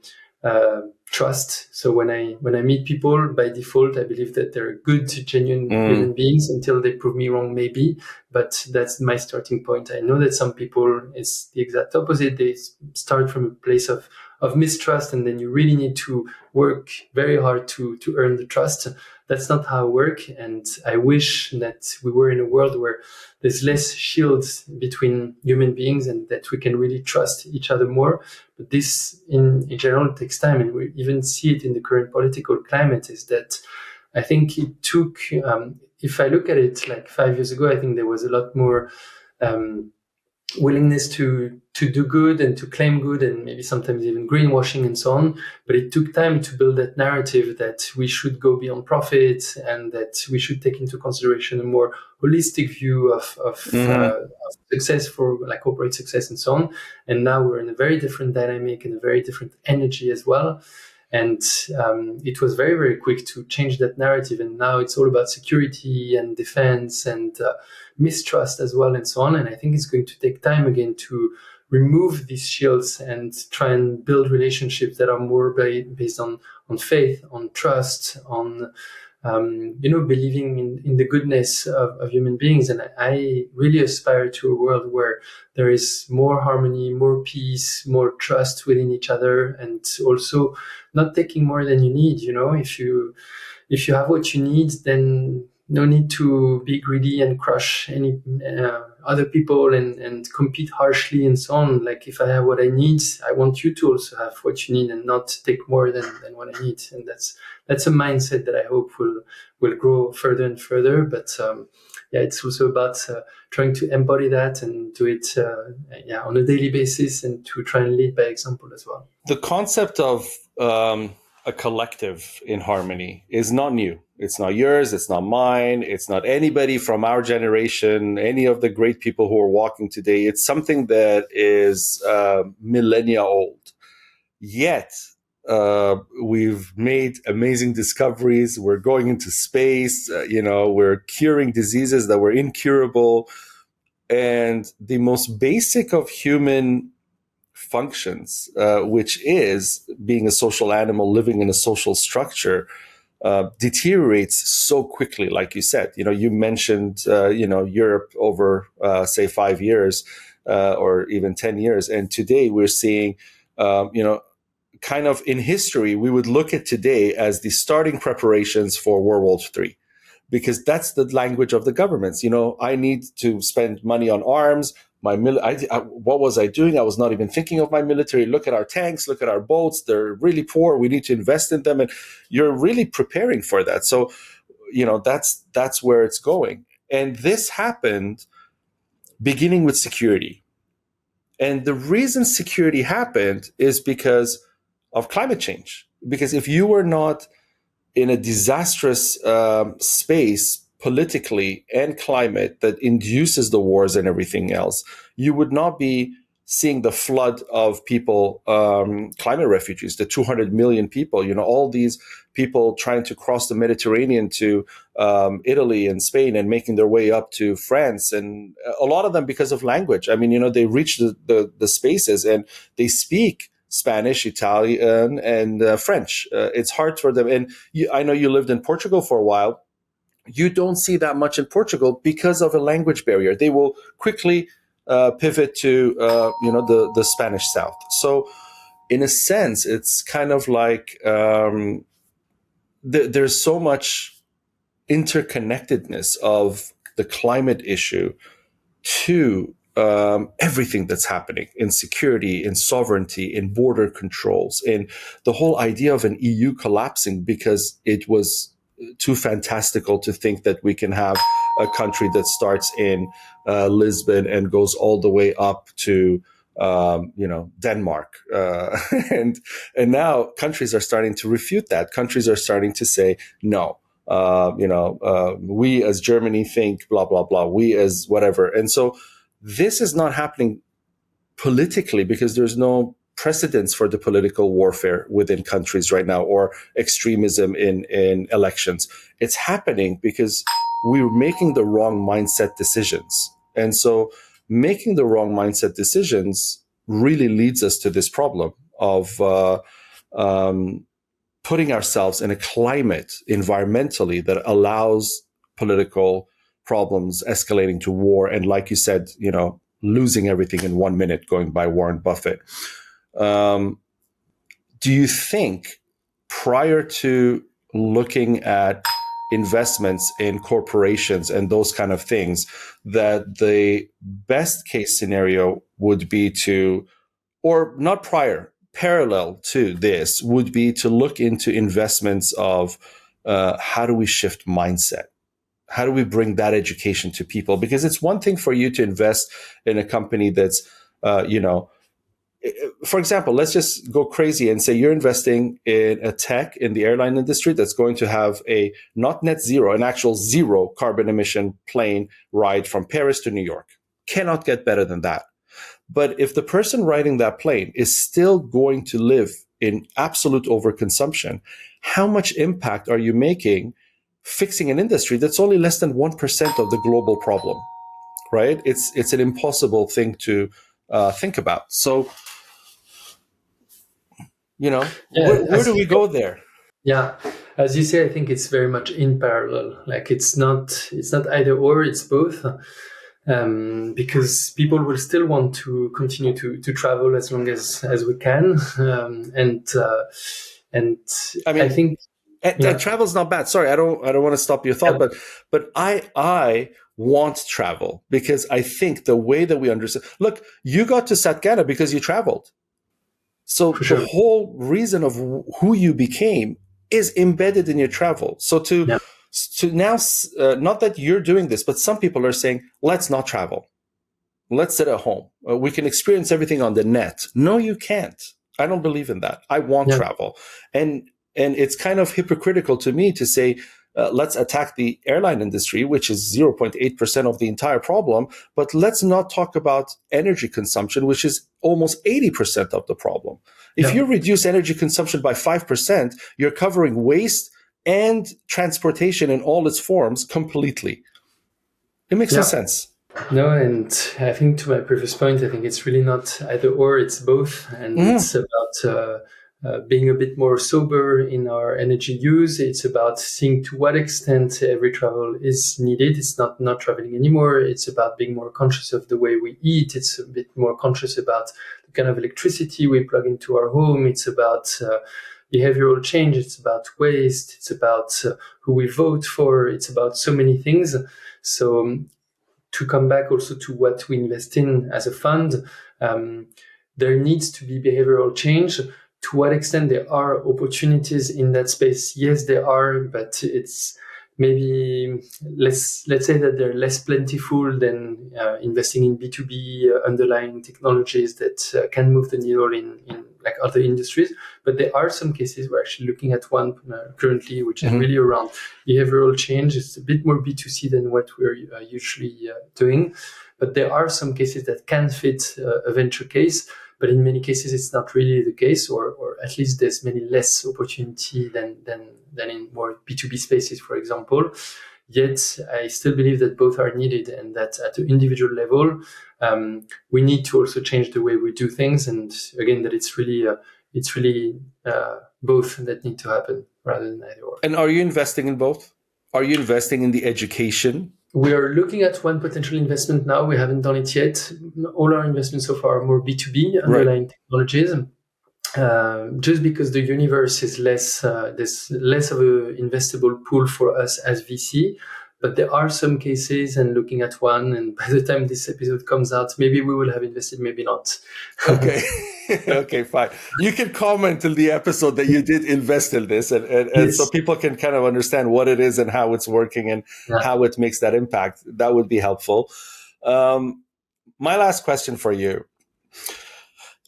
trust. So when I meet people, by default, I believe that they're good, genuine human beings until they prove me wrong, maybe. But that's my starting point. I know that some people, it's the exact opposite. They start from a place of mistrust, and then you really need to work very hard to earn the trust. That's not how I work. And I wish that we were in a world where there's less shields between human beings and that we can really trust each other more. But this, in general, takes time. And we even see it in the current political climate, is that I think it took, if I look at it like 5 years ago, I think there was a lot more willingness to do good and to claim good, and maybe sometimes even greenwashing and so on. But it took time to build that narrative that we should go beyond profit, and that we should take into consideration a more holistic view of success, for like corporate success and so on. And now we're in a very different dynamic and a very different energy as well. And it was very, very quick to change that narrative. And now it's all about security and defense and mistrust as well, and so on. And I think it's going to take time again to remove these shields and try and build relationships that are more based on faith, on trust, on believing in the goodness of human beings. And I really aspire to a world where there is more harmony, more peace, more trust within each other, and also not taking more than you need. If you have what you need, then no need to be greedy and crush any other people and compete harshly and so on. Like, if I have what I need, I want you to also have what you need and not take more than what I need. And that's a mindset that I hope will grow further and further. But it's also about trying to embody that and do it on a daily basis, and to try and lead by example as well. The concept of a collective in harmony is not new. It's not yours. It's not mine. It's not anybody from our generation, any of the great people who are walking today. It's something that is millennia old. Yet, we've made amazing discoveries. We're going into space. We're curing diseases that were incurable. And the most basic of human functions, which is being a social animal, living in a social structure, deteriorates so quickly. Like you said, you mentioned, Europe over, say, 5 years or even 10 years. And today we're seeing, kind of in history, we would look at today as the starting preparations for World War III. Because that's the language of the governments. I need to spend money on arms. What was I doing? I was not even thinking of my military. Look at our tanks. Look at our boats. They're really poor. We need to invest in them. And you're really preparing for that. So, that's where it's going. And this happened beginning with security. And the reason security happened is because of climate change. Because if you were not in a disastrous space politically and climate that induces the wars and everything else, you would not be seeing the flood of people, climate refugees, the 200 million people, all these people trying to cross the Mediterranean to Italy and Spain and making their way up to France. And a lot of them because of language. I mean, they reach the spaces and they speak Spanish, Italian, and French. It's hard for them. And I know you lived in Portugal for a while. You don't see that much in Portugal because of a language barrier. They will quickly pivot to, the Spanish South. So in a sense, it's kind of like there's so much interconnectedness of the climate issue to everything that's happening in security, in sovereignty, in border controls, in the whole idea of an EU collapsing because it was too fantastical to think that we can have a country that starts in Lisbon and goes all the way up to Denmark. And now countries are starting to refute that. Countries are starting to say, no, we as Germany think blah, blah, blah, we as whatever. And so this is not happening politically because there's no precedence for the political warfare within countries right now or extremism in elections. It's happening because we're making the wrong mindset decisions. And so making the wrong mindset decisions really leads us to this problem of putting ourselves in a climate environmentally that allows political problems escalating to war. And like you said, losing everything in 1 minute, going by Warren Buffett. Do you think prior to looking at investments in corporations and those kind of things, that the best case scenario would be to, or not prior, parallel to this, would be to look into investments of how do we shift mindset? How do we bring that education to people? Because it's one thing for you to invest in a company that's, for example, let's just go crazy and say you're investing in a tech in the airline industry that's going to have a not net zero, an actual zero carbon emission plane ride from Paris to New York. Cannot get better than that. But if the person riding that plane is still going to live in absolute overconsumption, how much impact are you making fixing an industry that's only less than 1% of the global problem, right? It's an impossible thing to think about. So, where do we go there? Yeah, as you say, I think it's very much in parallel. Like it's not either or, it's both. Because people will still want to continue to travel as long as we can, and I mean, I think. And travel's not bad. Sorry, I don't want to stop your thought, but I want travel because I think the way that we understand. Look, you got to Satgana because you traveled. So the whole reason of who you became is embedded in your travel. So to now, not that you're doing this, but some people are saying, let's not travel. Let's sit at home. We can experience everything on the net. No, you can't. I don't believe in that. I want travel. And it's kind of hypocritical to me to say, let's attack the airline industry, which is 0.8% of the entire problem. But let's not talk about energy consumption, which is almost 80% of the problem. If you reduce energy consumption by 5%, you're covering waste and transportation in all its forms completely. It makes no sense. No, and I think to my previous point, I think it's really not either or, it's both. And it's about being a bit more sober in our energy use. It's about seeing to what extent every travel is needed. It's not traveling anymore. It's about being more conscious of the way we eat. It's a bit more conscious about the kind of electricity we plug into our home. It's about behavioral change. It's about waste. It's about who we vote for. It's about so many things. So to come back also to what we invest in as a fund, there needs to be behavioral change. To what extent there are opportunities in that space? Yes, there are, but it's maybe let's say that they're less plentiful than investing in B2B underlying technologies that can move the needle in like other industries. But there are some cases, we're actually looking at one currently, which is really around behavioral change. It's a bit more B2C than what we're usually doing. But there are some cases that can fit a venture case. But in many cases, it's not really the case, or at least there's many less opportunity than in more B2B spaces, for example. Yet, I still believe that both are needed, and that at an individual level, we need to also change the way we do things. And again, that it's really both that need to happen rather than either or. And are you investing in both? Are you investing in the education? We are looking at one potential investment now. We haven't done it yet. All our investments so far are more B2B, underlying technologies, just because the universe is less, there's less of an investable pool for us as VC. But there are some cases, and looking at one, and by the time this episode comes out, maybe we will have invested, maybe not. Okay. Okay, fine. You can comment in the episode that you did invest in this, and so people can kind of understand what it is and how it's working and how it makes that impact. That would be helpful. My last question for you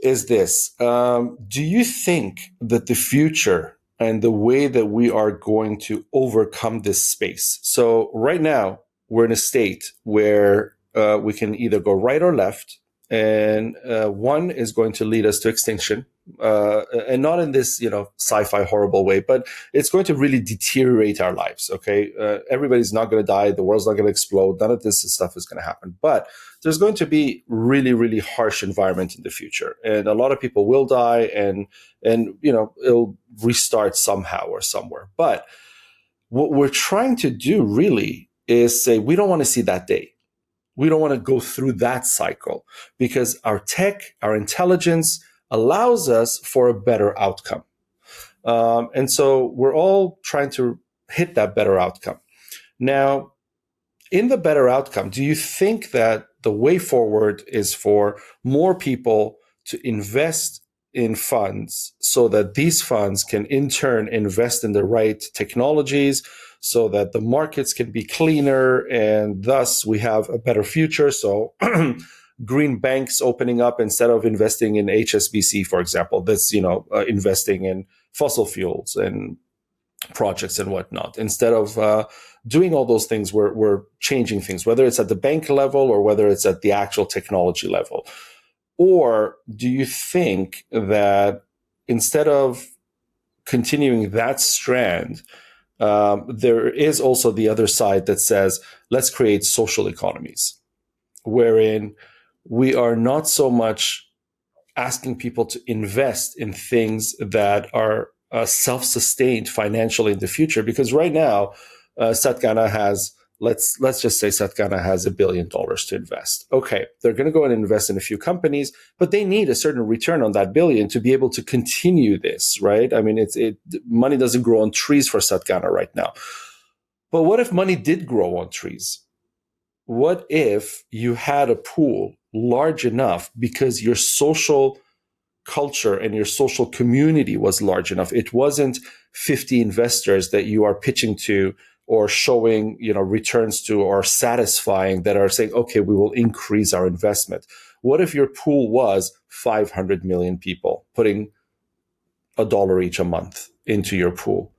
is this. Do you think that the future and the way that we are going to overcome this space? So right now, we're in a state where we can either go right or left. And one is going to lead us to extinction, and not in this, sci-fi horrible way, but it's going to really deteriorate our lives. Okay, everybody's not going to die, the world's not going to explode, none of this stuff is going to happen. But there's going to be really, really harsh environment in the future, and a lot of people will die, and it'll restart somehow or somewhere. But what we're trying to do really is say we don't want to see that day. We don't want to go through that cycle because our tech, our intelligence allows us for a better outcome. And so we're all trying to hit that better outcome. Now, in the better outcome, do you think that the way forward is for more people to invest in funds so that these funds can in turn invest in the right technologies, so that the markets can be cleaner and thus we have a better future? So green banks opening up instead of investing in HSBC, for example, that's, investing in fossil fuels and projects and whatnot. Instead of doing all those things, we're changing things, whether it's at the bank level or whether it's at the actual technology level. Or do you think that instead of continuing that strand, there is also the other side that says, let's create social economies, wherein we are not so much asking people to invest in things that are self-sustained financially in the future. Because right now, Satgana has let's just say Satgana has $1 billion to invest. Okay, they're going to go and invest in a few companies, but they need a certain return on that billion to be able to continue this, right? I mean, money doesn't grow on trees for Satgana right now. But what if money did grow on trees? What if you had a pool large enough because your social culture and your social community was large enough? It wasn't 50 investors that you are pitching to or showing, returns to or satisfying that are saying, okay, we will increase our investment. What if your pool was 500 million people putting $1 each a month into your pool?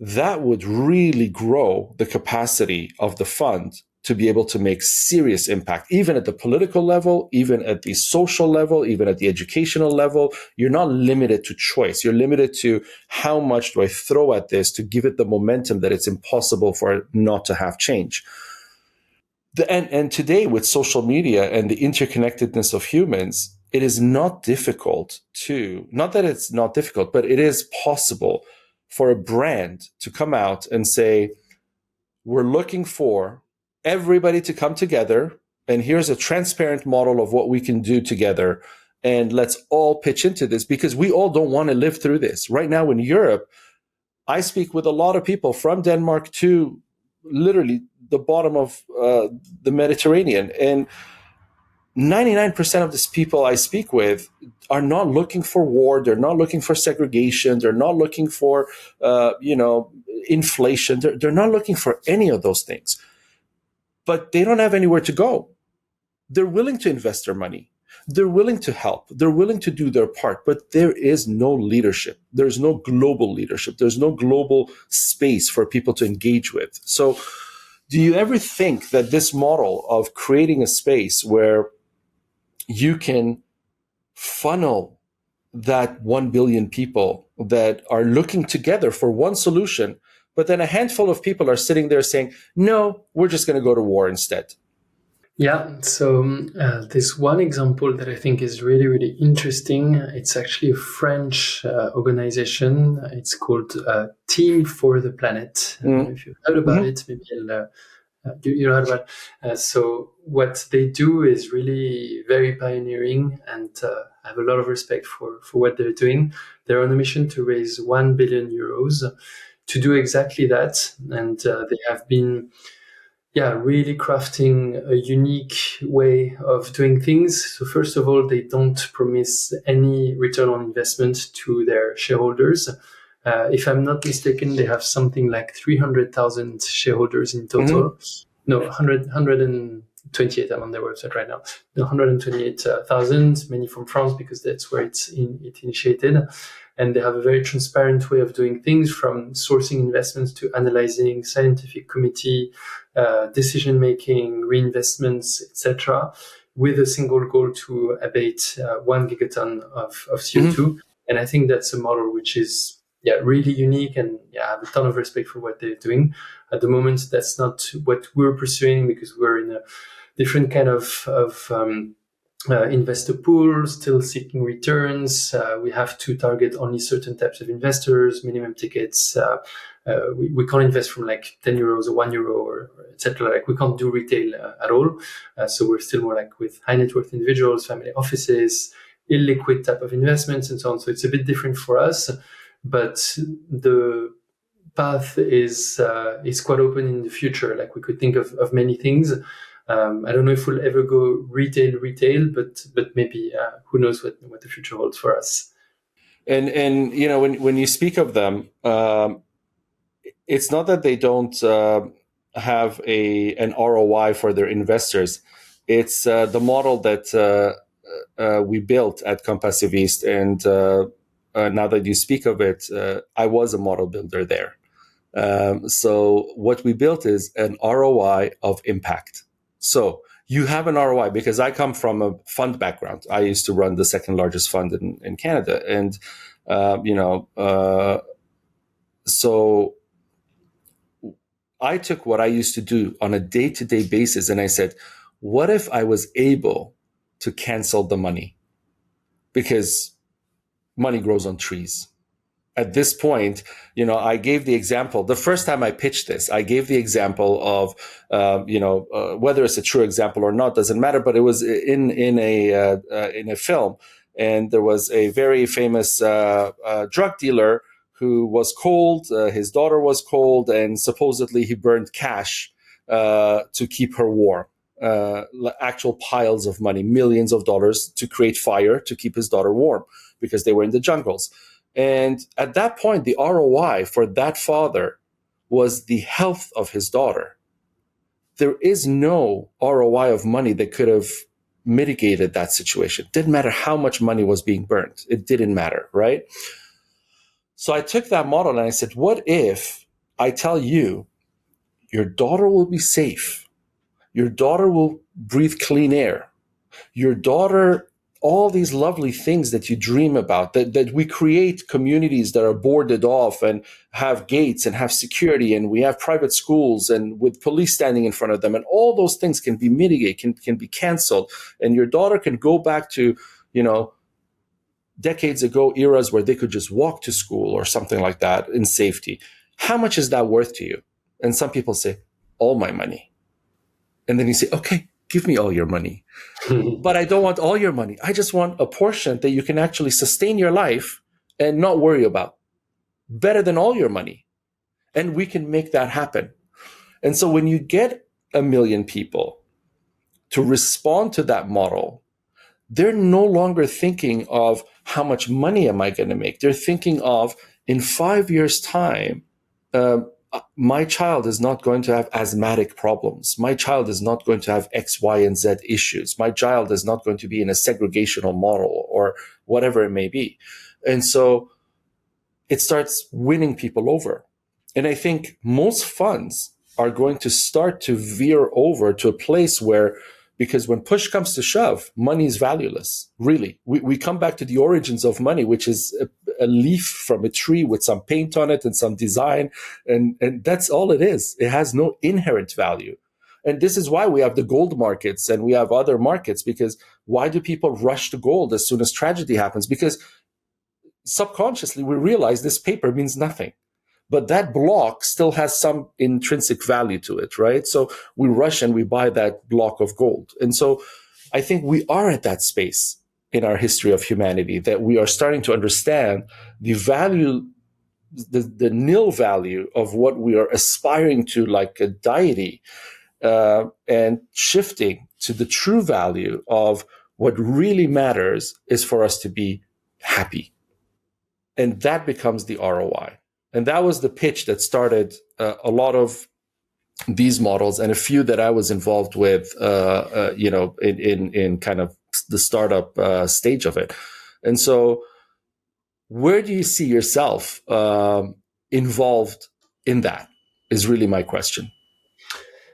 That would really grow the capacity of the fund to be able to make serious impact, even at the political level, even at the social level, even at the educational level. You're not limited to choice. You're limited to how much do I throw at this to give it the momentum that it's impossible for it not to have change. And today with social media and the interconnectedness of humans, it is not difficult not that it's not difficult, but it is possible for a brand to come out and say, we're looking for everybody to come together, and here's a transparent model of what we can do together, and let's all pitch into this, because we all don't want to live through this. Right now in Europe, I speak with a lot of people from Denmark to literally the bottom of the Mediterranean, and 99% of these people I speak with are not looking for war. They're not looking for segregation. They're not looking for, inflation. They're not looking for any of those things. But they don't have anywhere to go. They're willing to invest their money. They're willing to help. They're willing to do their part. But there is no leadership. There's no global leadership. There's no global space for people to engage with. So do you ever think that this model of creating a space where you can funnel that 1 billion people that are looking together for one solution, but then a handful of people are sitting there saying, no, we're just going to go to war instead? Yeah, so there's one example that I think is really, really interesting. It's actually a French organization. It's called Team for the Planet. I don't know if you've heard about it. Maybe you heard about it. So what they do is really very pioneering, and I have a lot of respect for what they're doing. They're on a mission to raise 1 billion euros to do exactly that. And they have been really crafting a unique way of doing things. So first of all, they don't promise any return on investment to their shareholders. If I'm not mistaken, they have something like 300,000 shareholders in total. No, 128. I'm on their website right now. 128,000, many from France, because that's where it initiated. And they have a very transparent way of doing things, from sourcing investments to analyzing, scientific committee, decision-making, reinvestments, etc., with a single goal to abate 1 gigaton of CO2. And I think that's a model which is really unique, and I have a ton of respect for what they're doing. At the moment, that's not what we're pursuing, because we're in a different kind of investor pool, still seeking returns. We have to target only certain types of investors, minimum tickets. We can't invest from like 10 euros or 1 euro or etc. Like we can't do retail at all. So we're still more like with high net worth individuals, family offices, illiquid type of investments and so on. So it's a bit different for us, but the path is quite open in the future. Like we could think of many things. I don't know if we'll ever go retail, but maybe who knows what the future holds for us. And when you speak of them, it's not that they don't have an ROI for their investors. It's the model that we built at Compassiviste, and now that you speak of it, I was a model builder there. So what we built is an ROI of impact. So you have an ROI, because I come from a fund background. I used to run the second largest fund in Canada. And, so I took what I used to do on a day-to-day basis, and I said, what if I was able to cancel the money? Because money grows on trees. at this point, I gave the example. The first time I pitched this, I gave the example of, whether it's a true example or not doesn't matter. But it was in a film, and there was a very famous drug dealer who was cold. His daughter was cold, and supposedly he burned cash to keep her warm. Actual piles of money, millions of dollars, to create fire to keep his daughter warm because they were in the jungles. And at that point, the ROI for that father was the health of his daughter. There is no ROI of money that could have mitigated that situation. It didn't matter how much money was being burned. It didn't matter, right? So I took that model and I said, what if I tell you your daughter will be safe? Your daughter will breathe clean air. Your daughter, all these lovely things that you dream about, that we create communities that are boarded off and have gates and have security, and we have private schools and with police standing in front of them, and all those things can be mitigated, can be canceled. And your daughter can go back to, decades ago eras where they could just walk to school or something like that in safety. How much is that worth to you? And some people say, all my money. And then you say, okay, give me all your money. But I don't want all your money. I just want a portion that you can actually sustain your life and not worry about. Better than all your money. And we can make that happen. And so when you get 1 million people to respond to that model, they're no longer thinking of how much money am I going to make. They're thinking of, in 5 years' time, my child is not going to have asthmatic problems. My child is not going to have X, Y, and Z issues. My child is not going to be in a segregational model or whatever it may be. And so it starts winning people over. And I think most funds are going to start to veer over to a place where, because when push comes to shove, money is valueless, really. We come back to the origins of money, which is a leaf from a tree with some paint on it and some design. And that's all it is. It has no inherent value. And this is why we have the gold markets and we have other markets, because why do people rush to gold as soon as tragedy happens? Because subconsciously we realize this paper means nothing. But that block still has some intrinsic value to it, right? So we rush and we buy that block of gold. And so I think we are at that space in our history of humanity that we are starting to understand the value, the nil value of what we are aspiring to, like a deity, and shifting to the true value of what really matters is for us to be happy. And that becomes the ROI. And that was the pitch that started a lot of these models, and a few that I was involved with, in kind of the startup stage of it. And so, where do you see yourself involved in that? Is really my question.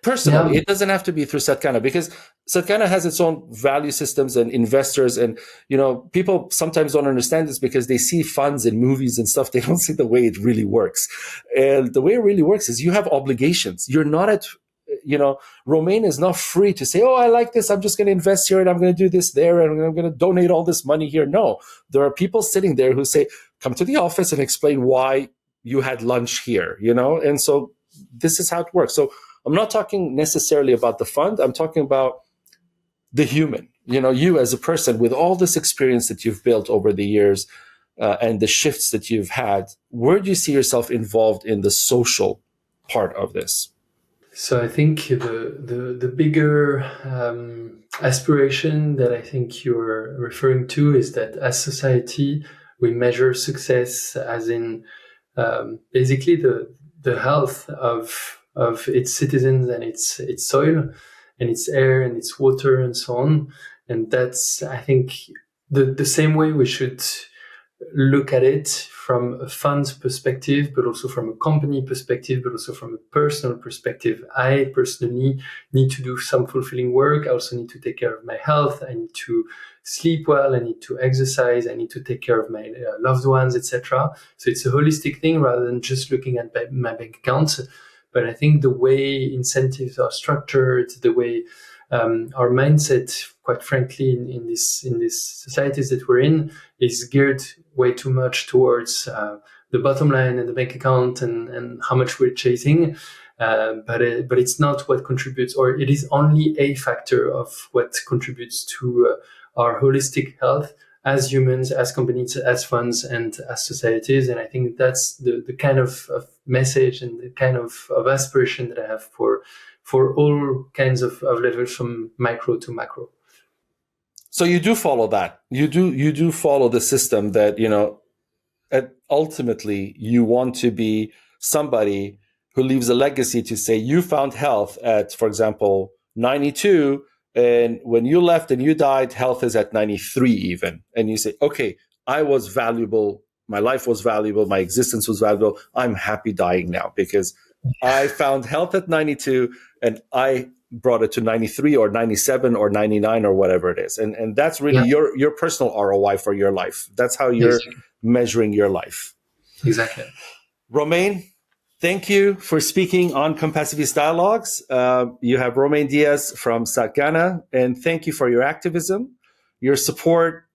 Personally, It doesn't have to be through Satgana, because Satgana has its own value systems and investors. And, people sometimes don't understand this because they see funds and movies and stuff. They don't see the way it really works. And the way it really works is you have obligations. You're not at, Romain is not free to say, oh, I like this. I'm just going to invest here and I'm going to do this there and I'm going to donate all this money here. No, there are people sitting there who say, come to the office and explain why you had lunch here, And so this is how it works. So I'm not talking necessarily about the fund. I'm talking about the human, you as a person with all this experience that you've built over the years and the shifts that you've had. Where do you see yourself involved in the social part of this? So I think the bigger aspiration that I think you're referring to is that as society, we measure success as in basically the health of its citizens and its soil and its air and its water and so on. And that's, I think, the same way we should look at it from a fund perspective, but also from a company perspective, but also from a personal perspective. I personally need to do some fulfilling work. I also need to take care of my health. I need to sleep well. I need to exercise. I need to take care of my loved ones, etc. So it's a holistic thing rather than just looking at my bank account. But I think the way incentives are structured, the way our mindset, quite frankly, in these societies that we're in, is geared way too much towards the bottom line and the bank account and how much we're chasing. But it's not what contributes, or it is only a factor of what contributes to our holistic health as humans, as companies, as funds, and as societies. And I think that's the kind of message and the kind of aspiration that I have for all kinds of levels, from micro to macro. So you do follow that. You do follow the system that, ultimately you want to be somebody who leaves a legacy to say you found health at, for example, 92, and when you left and you died, health is at 93 even. And you say, okay, I was valuable, my life was valuable, my existence was valuable, I'm happy dying now because I found health at 92 and I brought it to 93 or 97 or 99 or whatever it is. And that's really your personal ROI for your life. That's how you're measuring your life. Exactly. Romain, thank you for speaking on Compassiviste Dialogues. You have Romain Diaz from Satgana, and thank you for your activism, your support.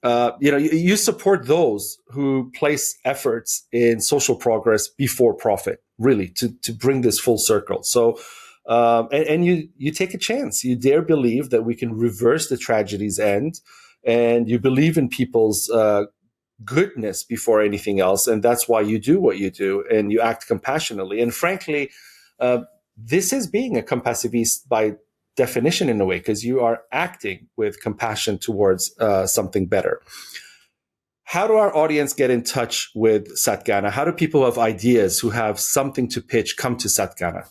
You support those who place efforts in social progress before profit, really, to bring this full circle. So, and you take a chance. You dare believe that we can reverse the tragedy's end, and you believe in people's goodness before anything else, and that's why you do what you do, and you act compassionately. And frankly, this is being a compassivist by definition in a way, because you are acting with compassion towards something better. How do our audience get in touch with Satgana? How do people who have ideas, who have something to pitch, come to Satgana?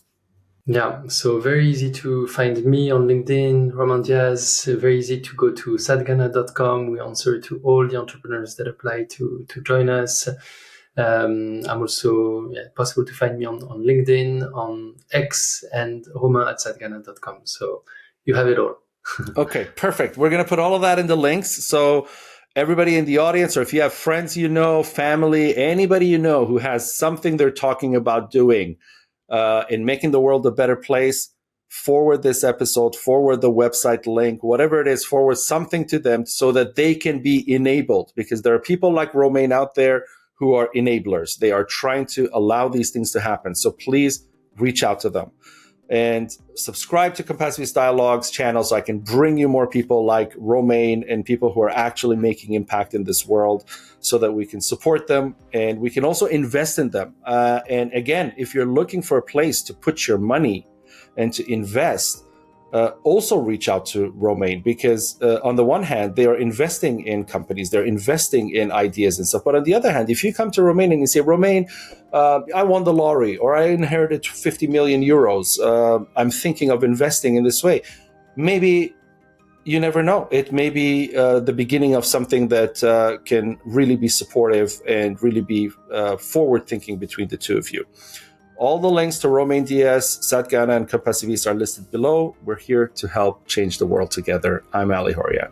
Yeah, so very easy to find me on LinkedIn, Romain Diaz. Very easy to go to satgana.com. We answer to all the entrepreneurs that apply to join us. I'm also possible to find me on LinkedIn, on X, and romain@satgana.com. So you have it all. Okay, perfect. We're going to put all of that in the links. So everybody in the audience, or if you have friends family, anybody who has something they're talking about doing in making the world a better place, forward this episode, forward the website link, whatever it is, forward something to them so that they can be enabled, because there are people like Romain out there who are enablers. They are trying to allow these things to happen. So please reach out to them and subscribe to Compassiviste Dialogues channel so I can bring you more people like Romain and people who are actually making impact in this world, so that we can support them and we can also invest in them. And again, if you're looking for a place to put your money and to invest, also reach out to Romain, because on the one hand, they are investing in companies, they're investing in ideas and stuff. But on the other hand, if you come to Romain and you say, Romain, I won the lottery, or I inherited 50 million euros, I'm thinking of investing in this way, maybe you never know. It may be the beginning of something that can really be supportive and really be forward thinking between the two of you. All the links to Romain Diaz, Satgana, and Compassiviste are listed below. We're here to help change the world together. I'm Ali Horia.